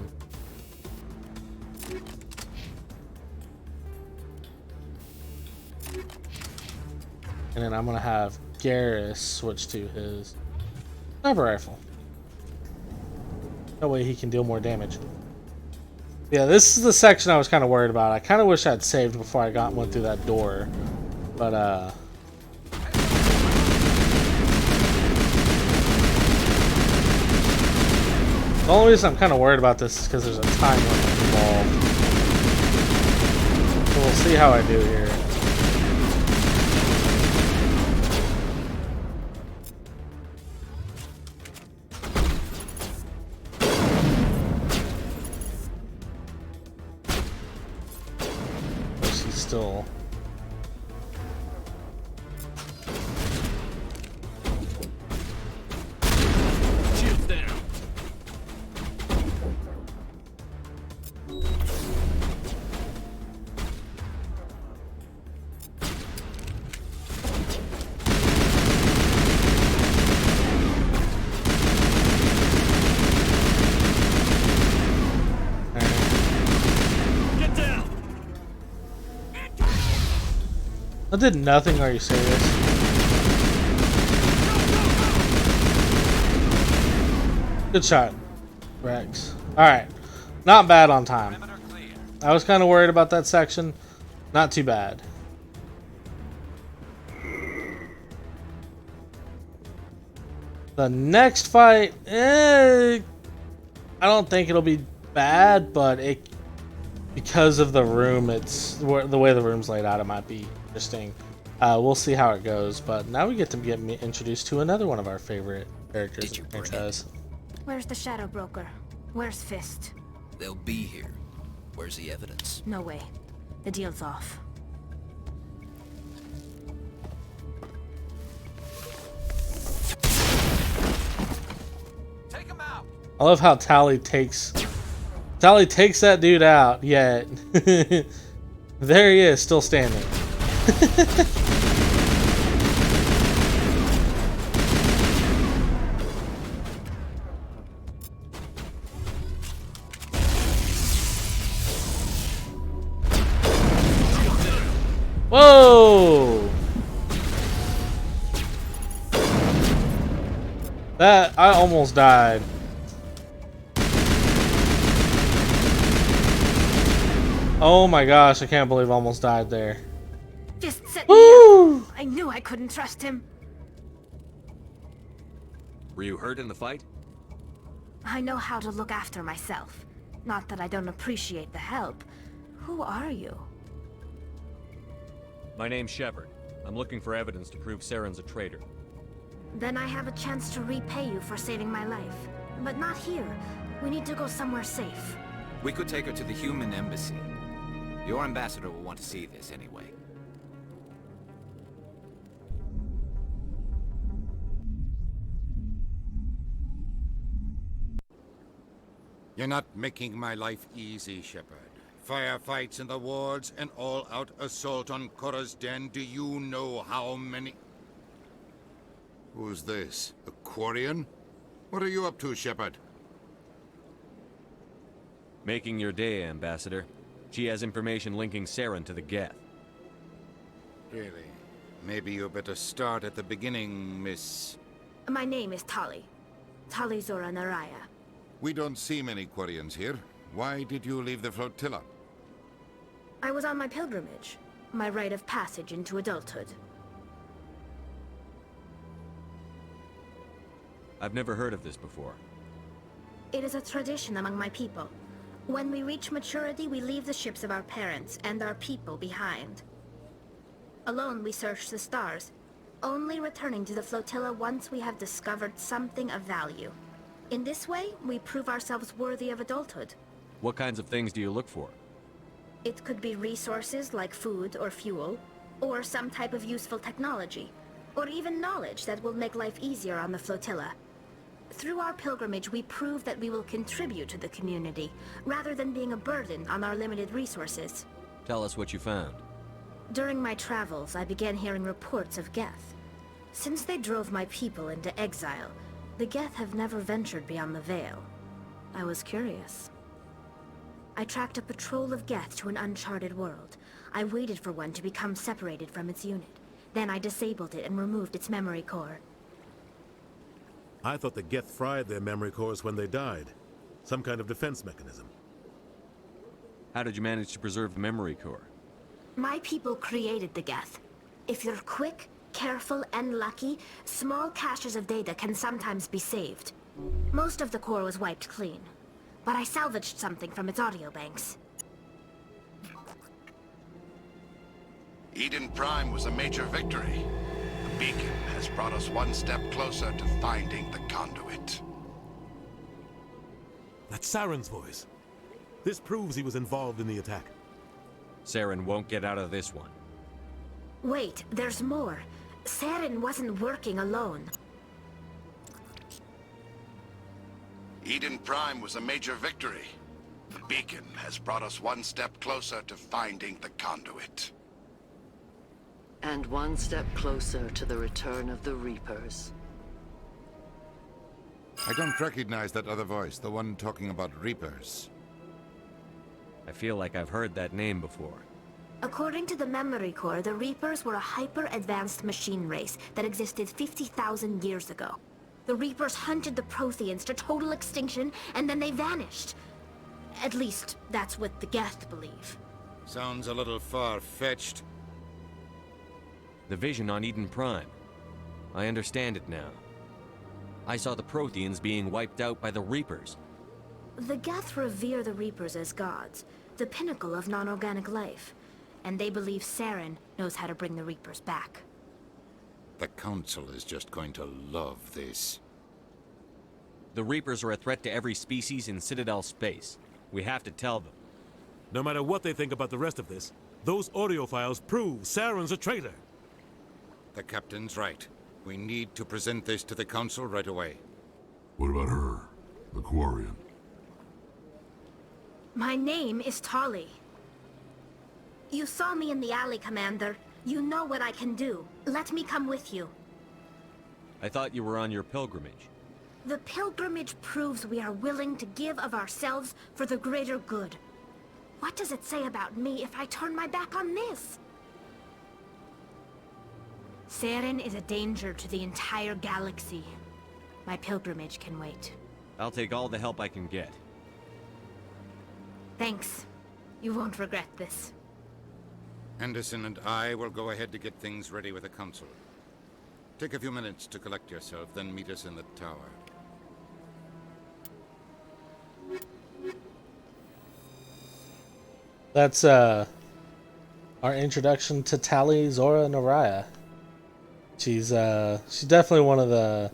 and then I'm gonna have Garrus switch to his sniper rifle. That way he can deal more damage. Yeah, this is the section I was kind of worried about. I kind of wish I'd saved before I went through that door, but the only reason I'm kind of worried about this is because there's a time limit involved. So we'll see how I do here. Still Shields down. That did nothing, are you serious? Good shot, Rex. Alright. Not bad on time. I was kind of worried about that section. Not too bad. The next fight, I don't think it'll be bad, but because of the room, the way the room's laid out, it might be interesting. We'll see how it goes, but now we get to get introduced to another one of our favorite characters in the franchise. Where's the Shadow Broker? Where's Fist? They'll be here. Where's the evidence? No way. The deal's off. Take him out. I love how Tally takes that dude out, yet there he is, still standing. Whoa! That I almost died. Oh my gosh, I can't believe I almost died there. Just set me up. I knew I couldn't trust him. Were you hurt in the fight? I know how to look after myself. Not that I don't appreciate the help. Who are you? My name's Shepard. I'm looking for evidence to prove Saren's a traitor. Then I have a chance to repay you for saving my life. But not here. We need to go somewhere safe. We could take her to the human embassy. Your ambassador will want to see this anyway. You're not making my life easy, Shepard. Firefights in the wards, an all-out assault on Korra's den. Do you know how many... Who's this? A Quarian? What are you up to, Shepard? Making your day, Ambassador. She has information linking Saren to the Geth. Really? Maybe you better start at the beginning, Miss... My name is Tali. Tali Zora Naraya. We don't see many Quarians here. Why did you leave the flotilla? I was on my pilgrimage. My rite of passage into adulthood. I've never heard of this before. It is a tradition among my people. When we reach maturity, we leave the ships of our parents and our people behind. Alone, we search the stars, only returning to the flotilla once we have discovered something of value. In this way, we prove ourselves worthy of adulthood. What kinds of things do you look for? It could be resources like food or fuel, or some type of useful technology, or even knowledge that will make life easier on the flotilla. Through our pilgrimage, we prove that we will contribute to the community, rather than being a burden on our limited resources. Tell us what you found. During my travels, I began hearing reports of Geth. Since they drove my people into exile, the Geth have never ventured beyond the Veil. I was curious. I tracked a patrol of Geth to an uncharted world. I waited for one to become separated from its unit. Then I disabled it and removed its memory core. I thought the Geth fried their memory cores when they died. Some kind of defense mechanism. How did you manage to preserve the memory core? My people created the Geth. If you're quick, careful, and lucky, small caches of data can sometimes be saved. Most of the core was wiped clean, but I salvaged something from its audio banks. Eden Prime was a major victory. The beacon has brought us one step closer to finding the conduit. That's Saren's voice. This proves he was involved in the attack. Saren won't get out of this one. Wait, there's more. Saren wasn't working alone. Eden Prime was a major victory. The beacon has brought us one step closer to finding the conduit. And one step closer to the return of the Reapers. I don't recognize that other voice, the one talking about Reapers. I feel like I've heard that name before. According to the memory core, the Reapers were a hyper-advanced machine race that existed 50,000 years ago. The Reapers hunted the Protheans to total extinction, and then they vanished. At least, that's what the Geth believe. Sounds a little far-fetched. The vision on Eden Prime. I understand it now. I saw the Protheans being wiped out by the Reapers. The Geth revere the Reapers as gods, the pinnacle of non-organic life. And they believe Saren knows how to bring the Reapers back. The Council is just going to love this. The Reapers are a threat to every species in Citadel space. We have to tell them. No matter what they think about the rest of this, those audio files prove Saren's a traitor. The Captain's right. We need to present this to the Council right away. What about her? The Quarian? My name is Tali. You saw me in the alley, Commander. You know what I can do. Let me come with you. I thought you were on your pilgrimage. The pilgrimage proves we are willing to give of ourselves for the greater good. What does it say about me if I turn my back on this? Saren is a danger to the entire galaxy. My pilgrimage can wait. I'll take all the help I can get. Thanks. You won't regret this. Anderson and I will go ahead to get things ready with the Council. Take a few minutes to collect yourself, then meet us in the tower. That's our introduction to Tali Zora Naraya. She's definitely one of the,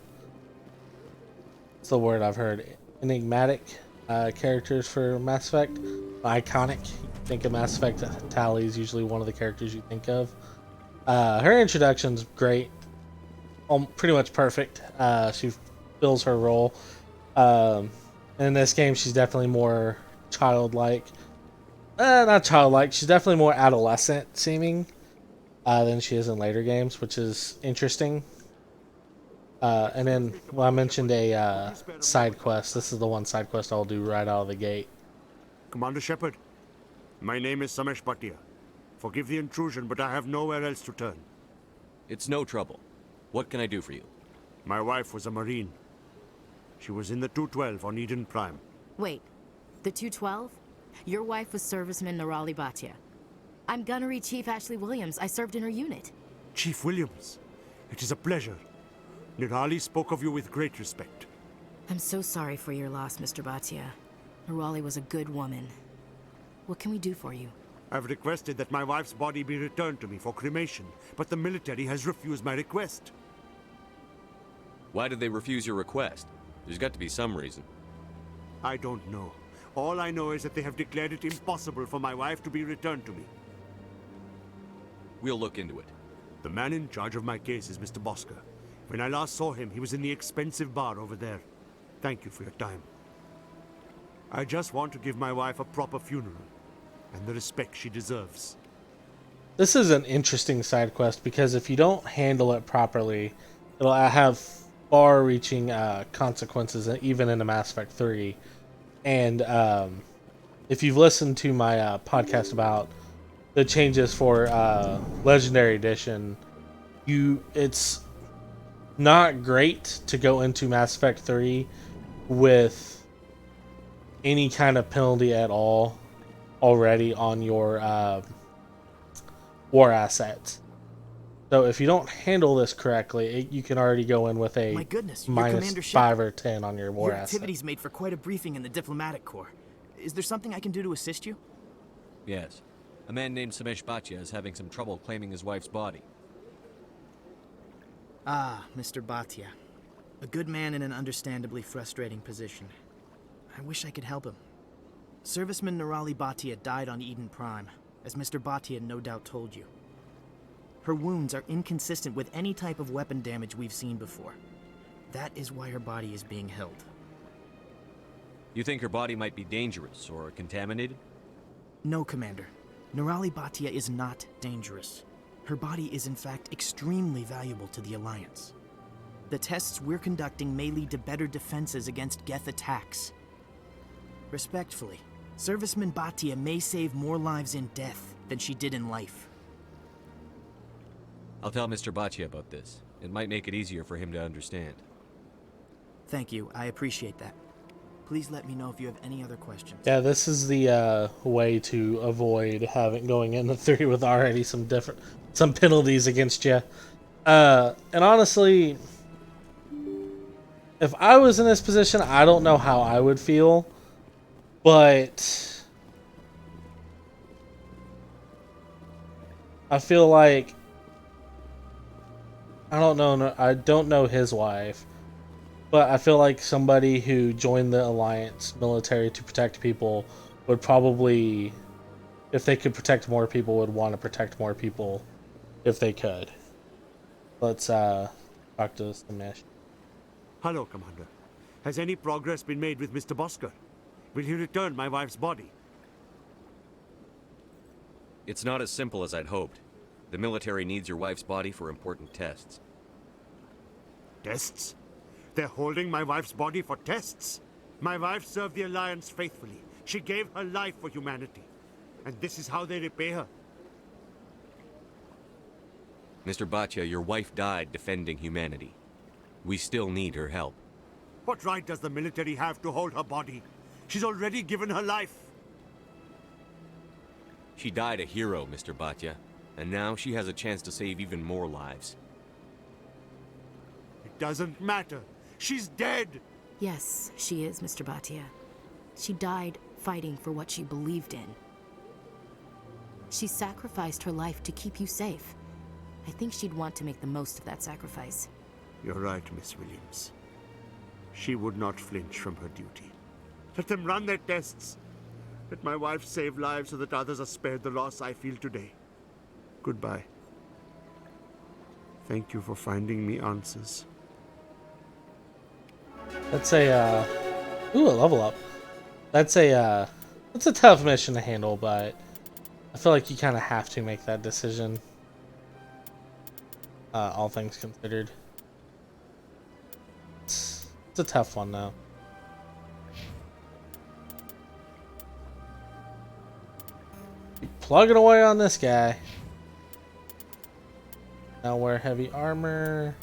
what's the word I've heard, enigmatic characters for Mass Effect. Iconic. You think of Mass Effect, Tali is usually one of the characters you think of. Her introduction's great. Pretty much perfect. She fills her role. In this game, she's definitely more childlike. Not childlike. She's definitely more adolescent seeming than she is in later games, which is interesting. And then, well, I mentioned a side quest. This is the one side quest I'll do right out of the gate. Commander Shepard, my name is Samesh Bhatia. Forgive the intrusion, but I have nowhere else to turn. It's no trouble. What can I do for you? My wife was a Marine. She was in the 212 on Eden Prime. Wait, the 212? Your wife was serviceman Nirali Bhatia. I'm Gunnery Chief Ashley Williams. I served in her unit. Chief Williams, it is a pleasure. Nirali spoke of you with great respect. I'm so sorry for your loss, Mr. Bhatia. Raleigh was a good woman. What can we do for you? I've requested that my wife's body be returned to me for cremation, but the military has refused my request. Why did they refuse your request? There's got to be some reason. I don't know. All I know is that they have declared it impossible for my wife to be returned to me. We'll look into it. The man in charge of my case is Mr. Bosker. When I last saw him, he was in the expensive bar over there. Thank you for your time. I just want to give my wife a proper funeral, and the respect she deserves. This is an interesting side quest because if you don't handle it properly, it'll have far-reaching consequences, even in the Mass Effect 3. And if you've listened to my podcast about the changes for Legendary Edition, it's not great to go into Mass Effect 3 with any kind of penalty at all already on your war assets. So if you don't handle this correctly, you can already go in with a My goodness, you're minus Commander 5 Shepard. or 10 on your war Your asset. activities made for quite a briefing in the Diplomatic Corps. Is there something I can do to assist you? Yes. A man named Samesh Bhatia is having some trouble claiming his wife's body. Ah, Mr. Bhatia. A good man in an understandably frustrating position. I wish I could help him. Serviceman Nirali Bhatia died on Eden Prime, as Mr. Bhatia no doubt told you. Her wounds are inconsistent with any type of weapon damage we've seen before. That is why her body is being held. You think her body might be dangerous or contaminated? No, Commander. Nirali Bhatia is not dangerous. Her body is in fact extremely valuable to the Alliance. The tests we're conducting may lead to better defenses against Geth attacks. Respectfully, Serviceman Bhatia may save more lives in death than she did in life. I'll tell Mr. Bhatia about this. It might make it easier for him to understand. Thank you, I appreciate that. Please let me know if you have any other questions. Yeah, this is the way to avoid going into 3 with already some penalties against you. And honestly, if I was in this position, I don't know how I would feel, but I feel like I don't know his wife. But I feel like somebody who joined the Alliance military to protect people would probably, if they could protect more people, would want to protect more people if they could. Let's talk to Samesh. Hello, Commander. Has any progress been made with Mr. Bosker? Will he return my wife's body? It's not as simple as I'd hoped. The military needs your wife's body for important tests. Tests? They're holding my wife's body for tests. My wife served the Alliance faithfully. She gave her life for humanity. And this is how they repay her. Mr. Bhatia, your wife died defending humanity. We still need her help. What right does the military have to hold her body? She's already given her life. She died a hero, Mr. Bhatia. And now she has a chance to save even more lives. It doesn't matter. She's dead! Yes, she is, Mr. Bhatia. She died fighting for what she believed in. She sacrificed her life to keep you safe. I think she'd want to make the most of that sacrifice. You're right, Miss Williams. She would not flinch from her duty. Let them run their tests. Let my wife save lives so that others are spared the loss I feel today. Goodbye. Thank you for finding me answers. That's a ooh, a level up. That's a tough mission to handle, but I feel like you kind of have to make that decision. All things considered, it's a tough one though. Keep plugging away on this guy. Now wear heavy armor.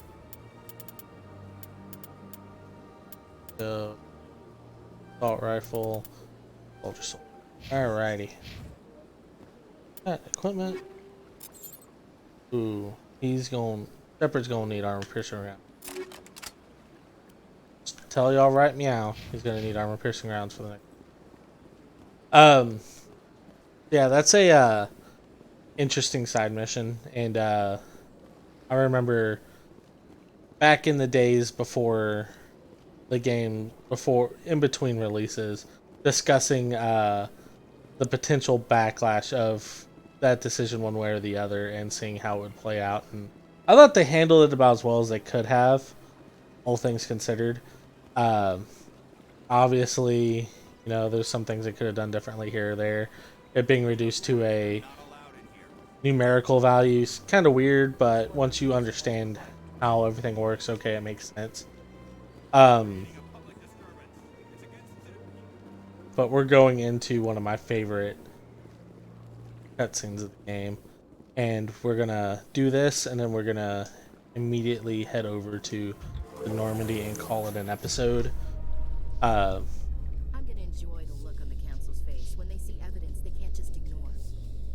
Assault rifle, soldier sword. Alrighty. Equipment. Ooh, Shepard's gonna need armor piercing rounds. Just tell y'all right meow, he's gonna need armor piercing rounds for the next. Yeah, that's a interesting side mission, and I remember back in the days before the game, before in between releases, discussing the potential backlash of that decision one way or the other, and seeing how it would play out. And I thought they handled it about as well as they could have, all things considered. Obviously, there's some things they could have done differently here or there. It being reduced to a numerical value is kind of weird, but once you understand how everything works, okay, it makes sense. But we're going into one of my favorite cutscenes of the game, and we're gonna do this, and then we're gonna immediately head over to the Normandy and call it an episode. I'm gonna enjoy the look on the council's face when they see evidence they can't just ignore.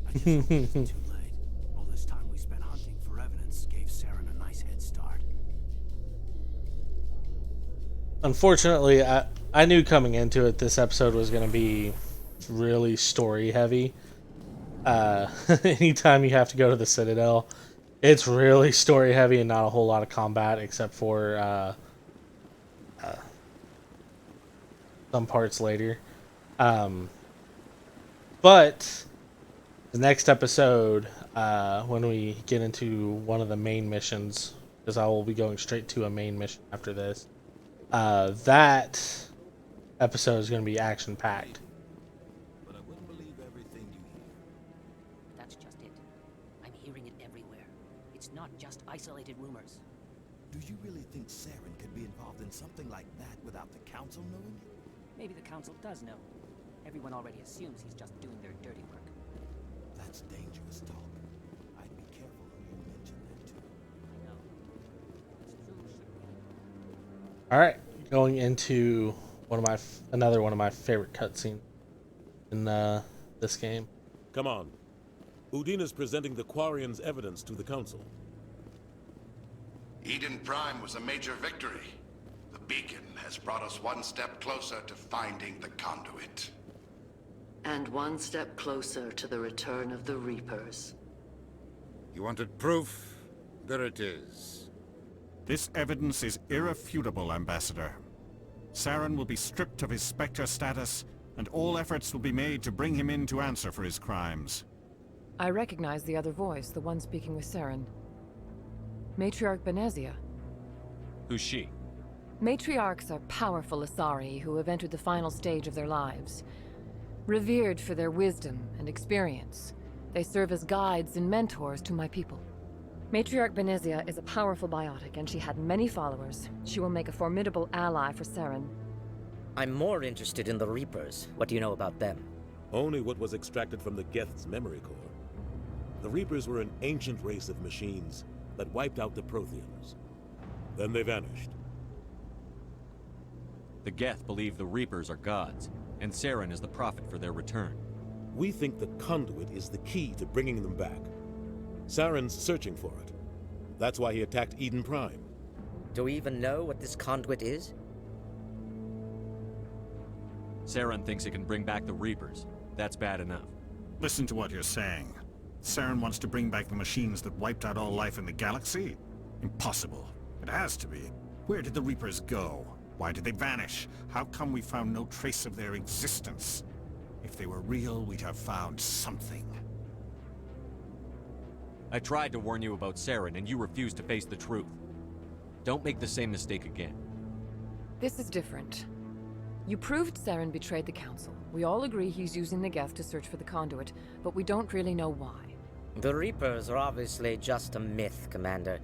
I just hope it isn't too late. All this time we spent hunting for evidence gave Saren a nice head start. Unfortunately, I knew coming into it this episode was going to be really story heavy. Anytime you have to go to the Citadel, it's really story heavy and not a whole lot of combat, except for some parts later. But the next episode, when we get into one of the main missions, because I will be going straight to a main mission after this, that episode is going to be action-packed. But I wouldn't believe everything you hear. That's just it. I'm hearing it everywhere. It's not just isolated rumors. Do you really think Saren could be involved in something like that without the council knowing? Maybe the council does know. Everyone already assumes he's just doing their dirty work. That's dangerous talk. I'd be careful who you mention that to. I know. What's true should be. All right, going into another one of my favorite cutscenes in this game. Come on. Udina's presenting the Quarians' evidence to the council. Eden Prime was a major victory. The beacon has brought us one step closer to finding the conduit. And one step closer to the return of the Reapers. You wanted proof? There it is. This evidence is irrefutable, Ambassador. Saren will be stripped of his Spectre status, and all efforts will be made to bring him in to answer for his crimes. I recognize the other voice, the one speaking with Saren. Matriarch Benezia. Who's she? Matriarchs are powerful Asari who have entered the final stage of their lives. Revered for their wisdom and experience, they serve as guides and mentors to my people. Matriarch Benezia is a powerful biotic, and she had many followers. She will make a formidable ally for Saren. I'm more interested in the Reapers. What do you know about them? Only what was extracted from the Geth's memory core. The Reapers were an ancient race of machines that wiped out the Protheans. Then they vanished. The Geth believe the Reapers are gods, and Saren is the prophet for their return. We think the conduit is the key to bringing them back. Saren's searching for it. That's why he attacked Eden Prime. Do we even know what this conduit is? Saren thinks it can bring back the Reapers. That's bad enough. Listen to what you're saying. Saren wants to bring back the machines that wiped out all life in the galaxy? Impossible. It has to be. Where did the Reapers go? Why did they vanish? How come we found no trace of their existence? If they were real, we'd have found something. I tried to warn you about Saren, and you refused to face the truth. Don't make the same mistake again. This is different. You proved Saren betrayed the Council. We all agree he's using the Geth to search for the conduit, but we don't really know why. The Reapers are obviously just a myth, Commander.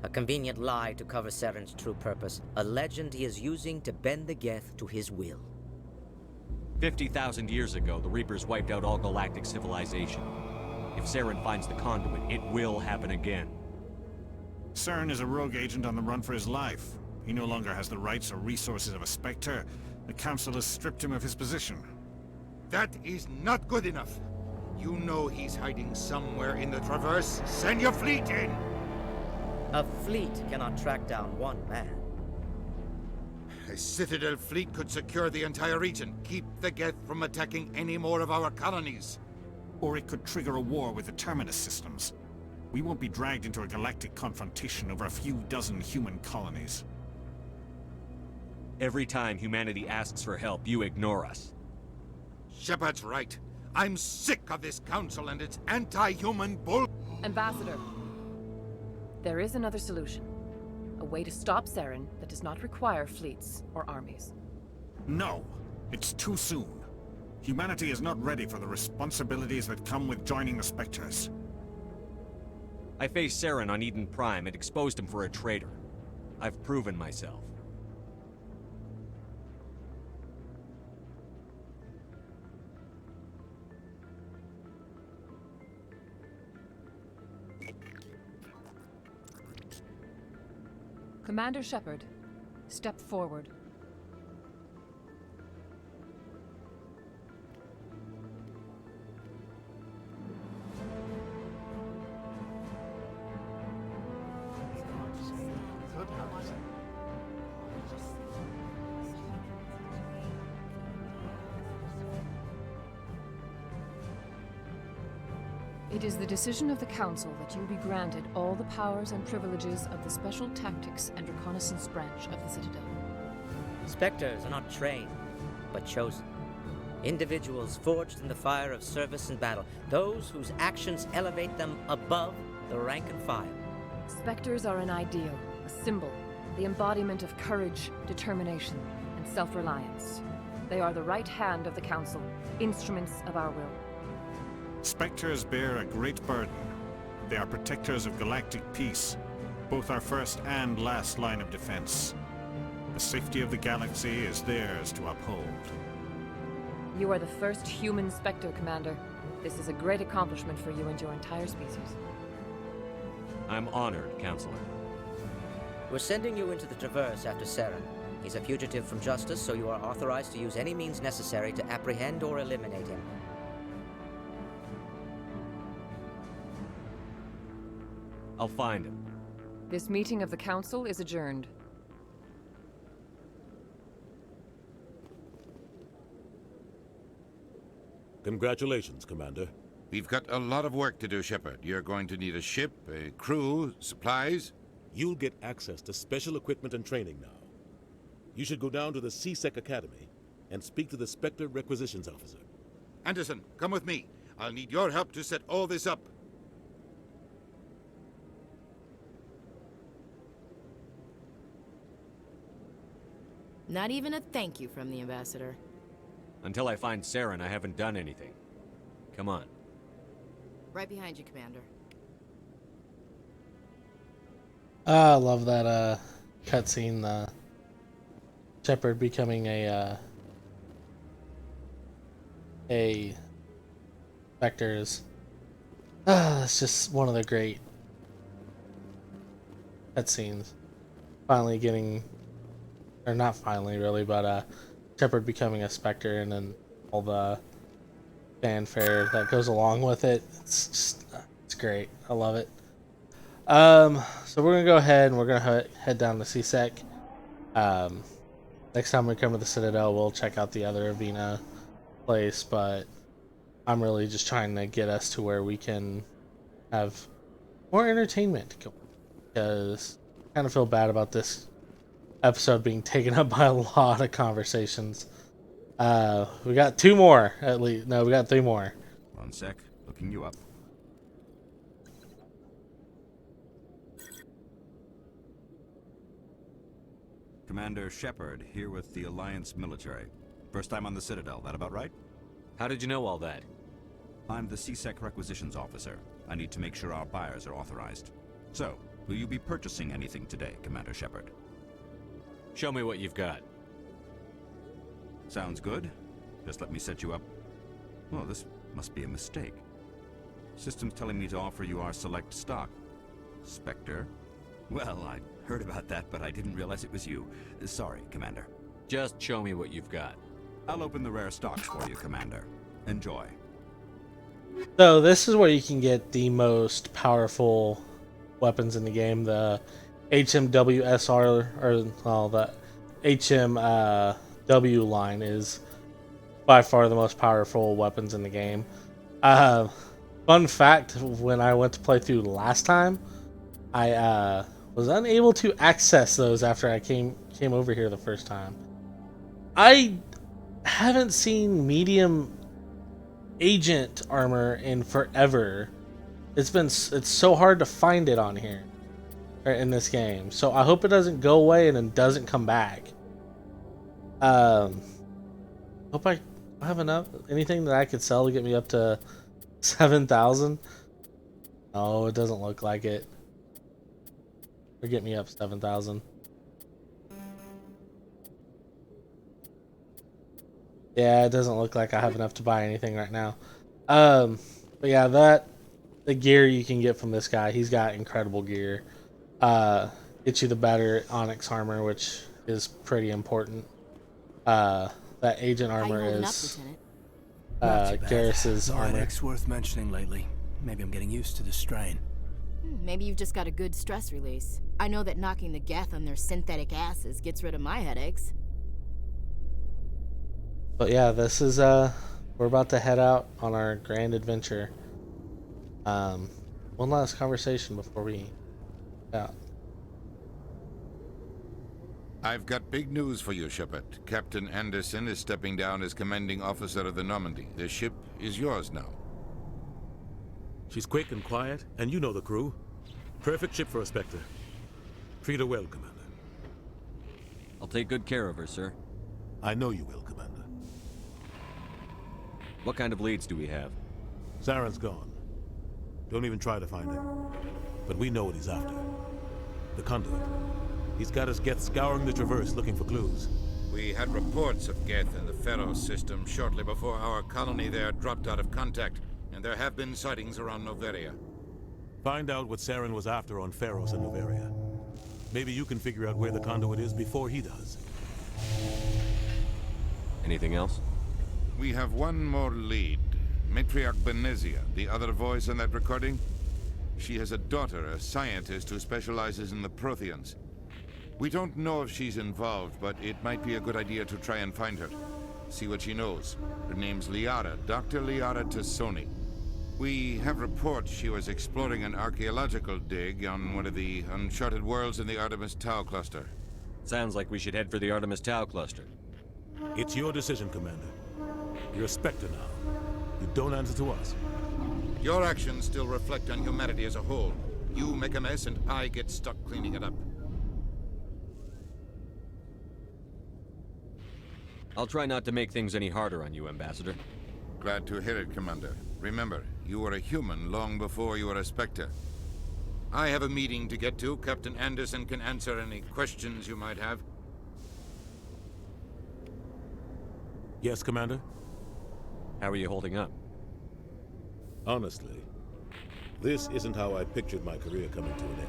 A convenient lie to cover Saren's true purpose. A legend he is using to bend the Geth to his will. 50,000 years ago, the Reapers wiped out all galactic civilization. If Saren finds the conduit, it will happen again. Saren is a rogue agent on the run for his life. He no longer has the rights or resources of a Spectre. The Council has stripped him of his position. That is not good enough. You know he's hiding somewhere in the Traverse. Send your fleet in! A fleet cannot track down one man. I Citadel fleet could secure the entire region, keep the Geth from attacking any more of our colonies. Or it could trigger a war with the Terminus systems. We won't be dragged into a galactic confrontation over a few dozen human colonies. Every time humanity asks for help, you ignore us. Shepard's right. I'm sick of this council and its anti-human bull... Ambassador, there is another solution. A way to stop Saren that does not require fleets or armies. No, it's too soon. Humanity is not ready for the responsibilities that come with joining the Spectres. I faced Saren on Eden Prime and exposed him for a traitor. I've proven myself. Commander Shepard, step forward. It is the decision of the Council that you be granted all the powers and privileges of the Special Tactics and Reconnaissance branch of the Citadel. Spectres are not trained, but chosen. Individuals forged in the fire of service and battle, those whose actions elevate them above the rank and file. Spectres are an ideal, a symbol, the embodiment of courage, determination, and self-reliance. They are the right hand of the Council, instruments of our will. Spectres bear a great burden. They are protectors of galactic peace, both our first and last line of defense. The safety of the galaxy is theirs to uphold. You are the first human Spectre, Commander. This is a great accomplishment for you and your entire species. I'm honored, Counselor. We're sending you into the Traverse after Saren. He's a fugitive from justice, so you are authorized to use any means necessary to apprehend or eliminate him. I'll find him. This meeting of the Council is adjourned. Congratulations, Commander. We've got a lot of work to do, Shepard. You're going to need a ship, a crew, supplies. You'll get access to special equipment and training now. You should go down to the CSEC Academy and speak to the Spectre Requisitions Officer. Anderson, come with me. I'll need your help to set all this up. Not even a thank you from the Ambassador. Until I find Saren, I haven't done anything. Come on. Right behind you, Commander. I love that cutscene. Shepard becoming a Spectre is. It's just one of the great cutscenes. Finally getting, or not finally really, but Shepard becoming a Spectre and then all the fanfare that goes along with it. It's great. I love it. So we're gonna go ahead and we're gonna head down to CSEC. Next time we come to the Citadel, we'll check out the other Avena place, but I'm really just trying to get us to where we can have more entertainment, because I kind of feel bad about this episode being taken up by a lot of conversations. We got 2 more, at least. No, we got 3 more. One sec, looking you up. Commander Shepard, here with the Alliance military. First time on the Citadel, that about right? How did you know all that? I'm the CSEC Requisitions Officer. I need to make sure our buyers are authorized. So, will you be purchasing anything today, Commander Shepard? Show me what you've got. Sounds good. Just let me set you up. Oh, this must be a mistake. System's telling me to offer you our select stock. Spectre? Well, I heard about that, but I didn't realize it was you. Sorry, Commander. Just show me what you've got. I'll open the rare stocks for you, Commander. Enjoy. So this is where you can get the most powerful weapons in the game. The HMWSR, or well, the HMW line is by far the most powerful weapons in the game. Fun fact, when I went to play through last time, I was unable to access those after I came over here the first time. I haven't seen medium agent armor in forever. It's so hard to find it on here, or in this game. So I hope it doesn't go away and then doesn't come back. Hope I have anything that I could sell to get me up to 7,000. Oh, it doesn't look like it. Or get me up 7,000. Yeah, it doesn't look like I have enough to buy anything right now. But yeah, the gear you can get from this guy, he's got incredible gear. Gets you the better Onyx armor, which is pretty important. That agent armor is Garrus's No armor. headaches worth mentioning lately. Maybe I'm getting used to the strain. Maybe you've just got a good stress release. I know that knocking the Geth on their synthetic asses gets rid of my headaches. But yeah, this is we're about to head out on our grand adventure. One last conversation before we out. I've got big news for you, Shepard. Captain Anderson is stepping down as commanding officer of the Normandy. The ship is yours now. She's quick and quiet, and you know the crew. Perfect ship for a Spectre. Treat her well, Commander. I'll take good care of her, sir. I know you will, Commander. What kind of leads do we have? Saren's gone. Don't even try to find him. But we know what he's after. The conduit. He's got us Geth scouring the Traverse looking for clues. We had reports of Geth in the Pharaoh system shortly before our colony there dropped out of contact, and there have been sightings around Noveria. Find out what Saren was after on Pharos and Noveria. Maybe you can figure out where the conduit is before he does. Anything else? We have one more lead. Matriarch Benezia, the other voice in that recording. She has a daughter, a scientist who specializes in the Protheans. We don't know if she's involved, but it might be a good idea to try and find her. See what she knows. Her name's Liara, Dr. Liara Tassoni. We have reports she was exploring an archaeological dig on one of the uncharted worlds in the Artemis Tau cluster. Sounds like we should head for the Artemis Tau cluster. It's your decision, Commander. You're a Spectre now. You don't answer to us. Your actions still reflect on humanity as a whole. You make a mess and I get stuck cleaning it up. I'll try not to make things any harder on you, Ambassador. Glad to hear it, Commander. Remember, you were a human long before you were a Spectre. I have a meeting to get to. Captain Anderson can answer any questions you might have. Yes, Commander? How are you holding up? Honestly, this isn't how I pictured my career coming to an end.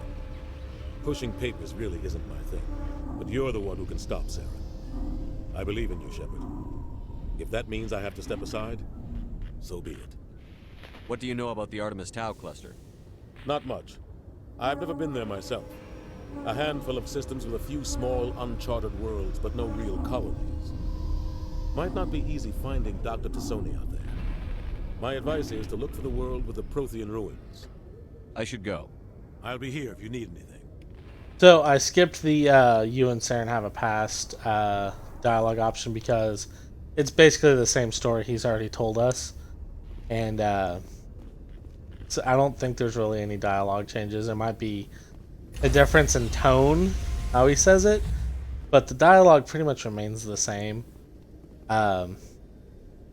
Pushing papers really isn't my thing, but you're the one who can stop Saren. I believe in you, Shepard. If that means I have to step aside, so be it. What do you know about the Artemis Tau cluster? Not much. I've never been there myself. A handful of systems with a few small, uncharted worlds, but no real colonies. Might not be easy finding Dr. Tassoni out there. My advice is to look for the world with the Prothean ruins. I should go. I'll be here if you need anything. So I skipped the you and Saren have a past dialogue option because it's basically the same story he's already told us. And so I don't think there's really any dialogue changes. There might be a difference in tone, how he says it, but the dialogue pretty much remains the same.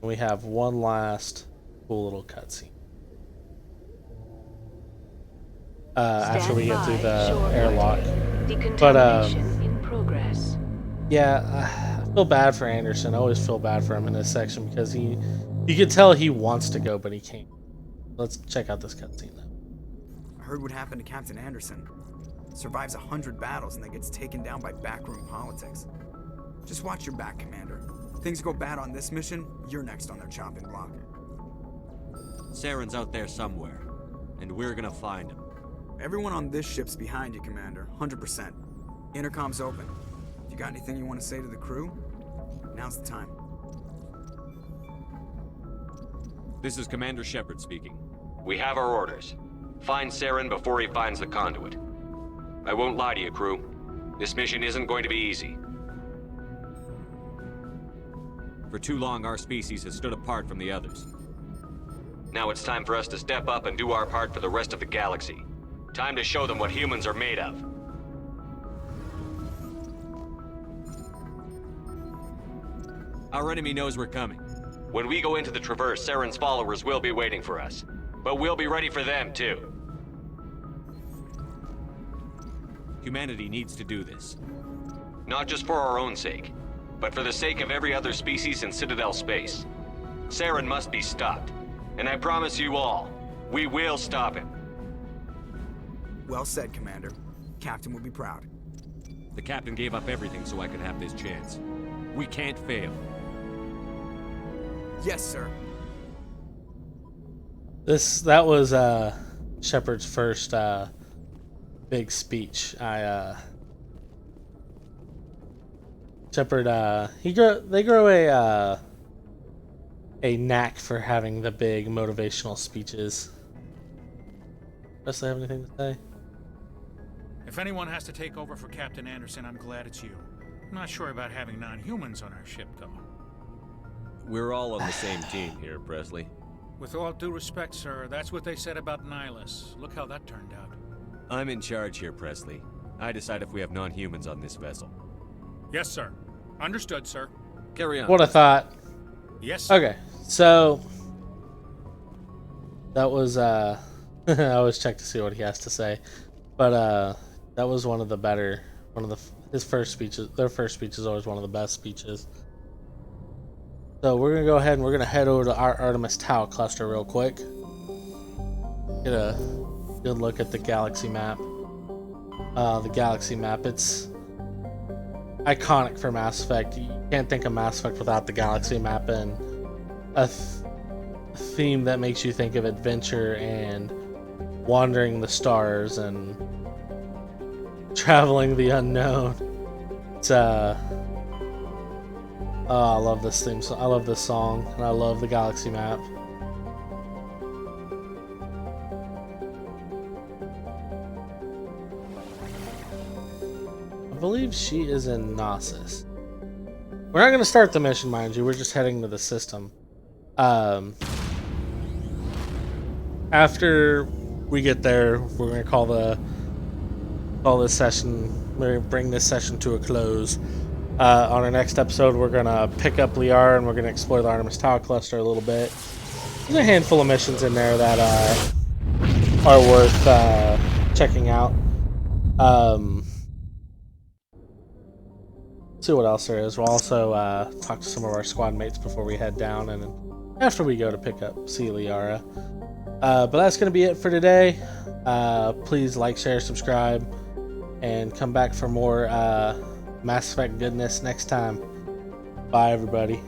We have one last cool little cutscene. After we get through the airlock. But in progress. Yeah, I feel bad for Anderson. I always feel bad for him in this section because you can tell he wants to go, but he can't. Let's check out this cutscene now. I heard what happened to Captain Anderson. Survives 100 battles and then gets taken down by backroom politics. Just watch your back, Commander. Things go bad on this mission, you're next on their chopping block. Saren's out there somewhere, and we're gonna find him. Everyone on this ship's behind you, Commander. 100%. Intercom's open. If you You got anything you want to say to the crew? Now's the time. This is Commander Shepard speaking. We have our orders. Find Saren before he finds the conduit. I won't lie to you, crew. This mission isn't going to be easy. For too long, our species has stood apart from the others. Now it's time for us to step up and do our part for the rest of the galaxy. Time to show them what humans are made of. Our enemy knows we're coming. When we go into the Traverse, Saren's followers will be waiting for us. But we'll be ready for them, too. Humanity needs to do this. Not just for our own sake, but for the sake of every other species in Citadel space. Saren must be stopped. And I promise you all, we will stop him. Well said, Commander. Captain will be proud. The captain gave up everything so I could have this chance. We can't fail. Yes, sir. That was Shepard's first big speech. Shepard they grow a knack for having the big motivational speeches. Does they have anything to say? If anyone has to take over for Captain Anderson, I'm glad it's you. I'm not sure about having non-humans on our ship, though. We're all on the same team here, Presley. With all due respect, sir, that's what they said about Nihilus. Look how that turned out. I'm in charge here, Presley. I decide if we have non-humans on this vessel. Yes, sir. Understood, sir. Carry on. What I thought. Yes, sir. Okay, so that was I always check to see what he has to say, but that was one of the better, his first speeches. Their first speech is always one of the best speeches. So we're gonna go ahead and we're gonna head over to our Artemis Tau cluster real quick. Get a good look at the galaxy map. It's iconic for Mass Effect. You can't think of Mass Effect without the galaxy map and a theme that makes you think of adventure and wandering the stars and traveling the unknown. It's I love this theme. I love this song, and I love the galaxy map. I believe she is in Gnosis. We're not going to start the mission, mind you. We're just heading to the system. After we get there, we're going to call this session. We're going to bring this session to a close. On our next episode, we're going to pick up Liara and we're going to explore the Artemis Tau cluster a little bit. There's a handful of missions in there that are worth checking out. See what else there is. We'll also talk to some of our squad mates before we head down and after we go to pick up Liara. But that's going to be it for today. Please like, share, subscribe, and come back for more Mass Effect goodness next time. Bye, everybody.